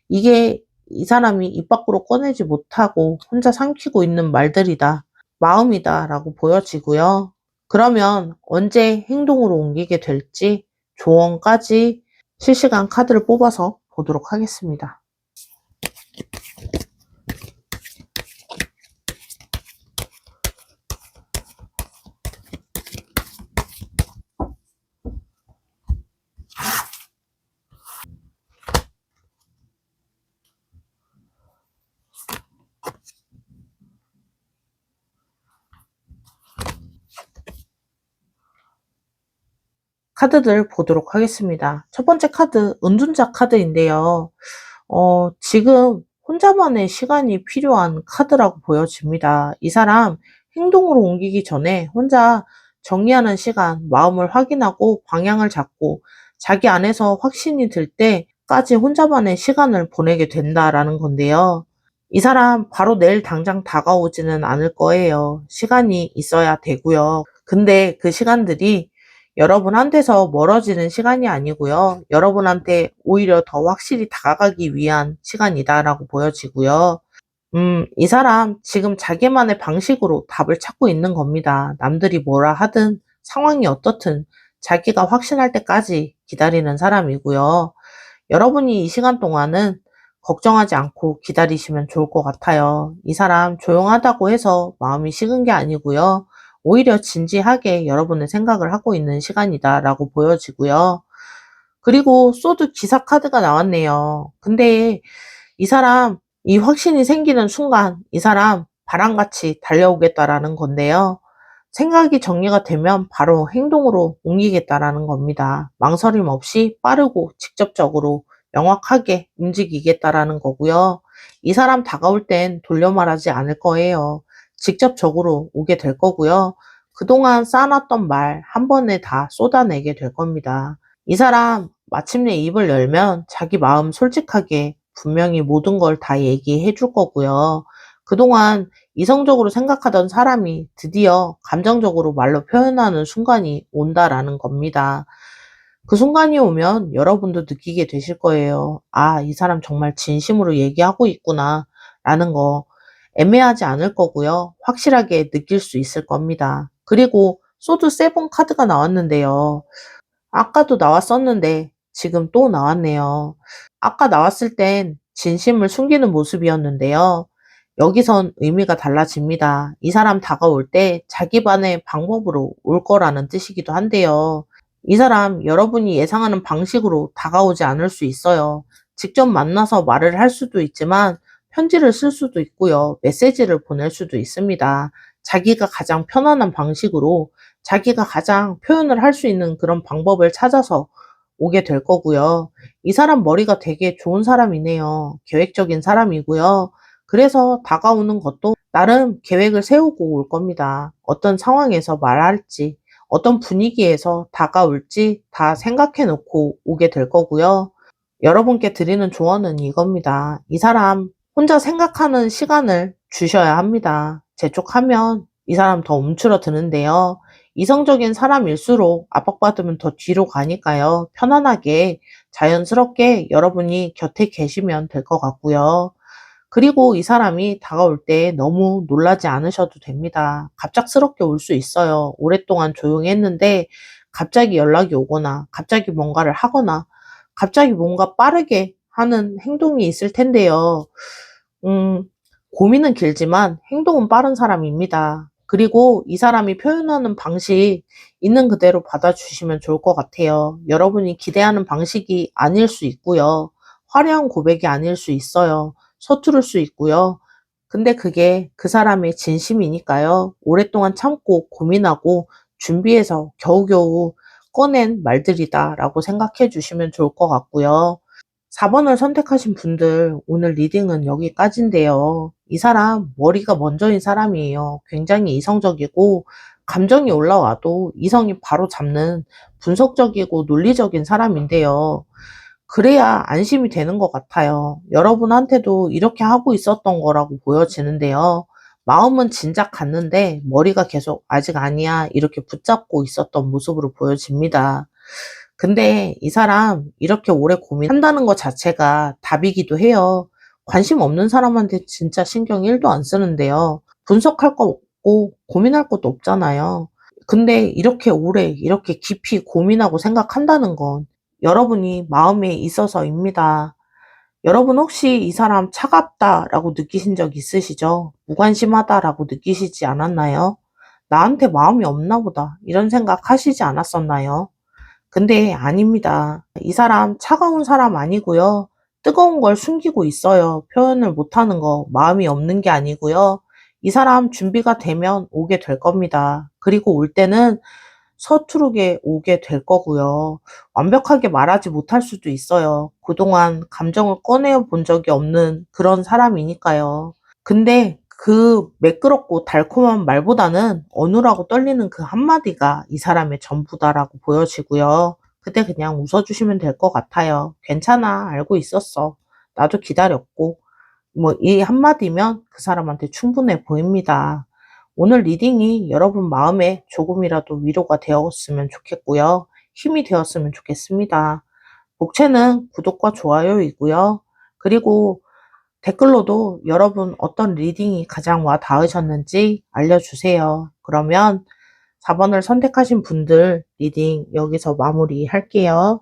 이게 이 사람이 입 밖으로 꺼내지 못하고 혼자 삼키고 있는 말들이다, 마음이다 라고 보여지고요. 그러면 언제 행동으로 옮기게 될지 조언까지 실시간 카드를 뽑아서 보도록 하겠습니다. 카드들 보도록 하겠습니다. 첫 번째 카드, 은둔자 카드인데요. 지금 혼자만의 시간이 필요한 카드라고 보여집니다. 이 사람 행동으로 옮기기 전에 혼자 정리하는 시간, 마음을 확인하고 방향을 잡고 자기 안에서 확신이 들 때까지 혼자만의 시간을 보내게 된다라는 건데요. 이 사람 바로 내일 당장 다가오지는 않을 거예요. 시간이 있어야 되고요. 근데 그 시간들이 여러분한테서 멀어지는 시간이 아니고요. 여러분한테 오히려 더 확실히 다가가기 위한 시간이다라고 보여지고요. 이 사람 지금 자기만의 방식으로 답을 찾고 있는 겁니다. 남들이 뭐라 하든 상황이 어떻든 자기가 확신할 때까지 기다리는 사람이고요. 여러분이 이 시간 동안은 걱정하지 않고 기다리시면 좋을 것 같아요. 이 사람 조용하다고 해서 마음이 식은 게 아니고요. 오히려 진지하게 여러분의 생각을 하고 있는 시간이다라고 보여지고요. 그리고 소드 기사 카드가 나왔네요. 근데 이 사람 이 확신이 생기는 순간 이 사람 바람같이 달려오겠다라는 건데요. 생각이 정리가 되면 바로 행동으로 옮기겠다라는 겁니다. 망설임 없이 빠르고 직접적으로 명확하게 움직이겠다라는 거고요. 이 사람 다가올 땐 돌려 말하지 않을 거예요. 직접적으로 오게 될 거고요. 그동안 쌓아놨던 말 한 번에 다 쏟아내게 될 겁니다. 이 사람 마침내 입을 열면 자기 마음 솔직하게 분명히 모든 걸 다 얘기해 줄 거고요. 그동안 이성적으로 생각하던 사람이 드디어 감정적으로 말로 표현하는 순간이 온다라는 겁니다. 그 순간이 오면 여러분도 느끼게 되실 거예요. 아, 이 사람 정말 진심으로 얘기하고 있구나 라는 거 애매하지 않을 거고요. 확실하게 느낄 수 있을 겁니다. 그리고 소드 세븐 카드가 나왔는데요. 아까도 나왔었는데 지금 또 나왔네요. 아까 나왔을 땐 진심을 숨기는 모습이었는데요. 여기선 의미가 달라집니다. 이 사람 다가올 때 자기만의 방법으로 올 거라는 뜻이기도 한데요. 이 사람 여러분이 예상하는 방식으로 다가오지 않을 수 있어요. 직접 만나서 말을 할 수도 있지만 편지를 쓸 수도 있고요. 메시지를 보낼 수도 있습니다. 자기가 가장 편안한 방식으로 자기가 가장 표현을 할 수 있는 그런 방법을 찾아서 오게 될 거고요. 이 사람 머리가 되게 좋은 사람이네요. 계획적인 사람이고요. 그래서 다가오는 것도 나름 계획을 세우고 올 겁니다. 어떤 상황에서 말할지, 어떤 분위기에서 다가올지 다 생각해 놓고 오게 될 거고요. 여러분께 드리는 조언은 이겁니다. 이 사람 혼자 생각하는 시간을 주셔야 합니다. 재촉하면 이 사람 더 움츠러드는데요. 이성적인 사람일수록 압박받으면 더 뒤로 가니까요. 편안하게 자연스럽게 여러분이 곁에 계시면 될 것 같고요. 그리고 이 사람이 다가올 때 너무 놀라지 않으셔도 됩니다. 갑작스럽게 올 수 있어요. 오랫동안 조용히 했는데 갑자기 연락이 오거나 갑자기 뭔가를 하거나 갑자기 뭔가 빠르게 하는 행동이 있을 텐데요. 고민은 길지만 행동은 빠른 사람입니다. 그리고 이 사람이 표현하는 방식 있는 그대로 받아주시면 좋을 것 같아요. 여러분이 기대하는 방식이 아닐 수 있고요. 화려한 고백이 아닐 수 있어요. 서투를 수 있고요. 근데 그게 그 사람의 진심이니까요. 오랫동안 참고 고민하고 준비해서 겨우겨우 꺼낸 말들이다라고 생각해 주시면 좋을 것 같고요. 4번을 선택하신 분들 오늘 리딩은 여기까지인데요. 이 사람 머리가 먼저인 사람이에요. 굉장히 이성적이고 감정이 올라와도 이성이 바로 잡는 분석적이고 논리적인 사람인데요. 그래야 안심이 되는 것 같아요. 여러분한테도 이렇게 하고 있었던 거라고 보여지는데요. 마음은 진작 갔는데 머리가 계속 아직 아니야 이렇게 붙잡고 있었던 모습으로 보여집니다. 근데 이 사람 이렇게 오래 고민한다는 것 자체가 답이기도 해요. 관심 없는 사람한테 진짜 신경 1도 안 쓰는데요. 분석할 거 없고 고민할 것도 없잖아요. 근데 이렇게 오래 이렇게 깊이 고민하고 생각한다는 건 여러분이 마음에 있어서입니다. 여러분 혹시 이 사람 차갑다라고 느끼신 적 있으시죠? 무관심하다라고 느끼시지 않았나요? 나한테 마음이 없나 보다 이런 생각 하시지 않았었나요? 근데 아닙니다. 이 사람 차가운 사람 아니고요. 뜨거운 걸 숨기고 있어요. 표현을 못하는 거 마음이 없는 게 아니고요. 이 사람 준비가 되면 오게 될 겁니다. 그리고 올 때는 서투르게 오게 될 거고요. 완벽하게 말하지 못할 수도 있어요. 그동안 감정을 꺼내어 본 적이 없는 그런 사람이니까요. 근데 그 매끄럽고 달콤한 말보다는 어눌하고 떨리는 그 한마디가 이 사람의 전부다라고 보여지고요. 그때 그냥 웃어주시면 될 것 같아요. 괜찮아, 알고 있었어. 나도 기다렸고. 뭐 이 한마디면 그 사람한테 충분해 보입니다. 오늘 리딩이 여러분 마음에 조금이라도 위로가 되었으면 좋겠고요. 힘이 되었으면 좋겠습니다. 복채는 구독과 좋아요이고요. 그리고 댓글로도 여러분 어떤 리딩이 가장 와 닿으셨는지 알려주세요. 그러면 4번을 선택하신 분들 리딩 여기서 마무리할게요.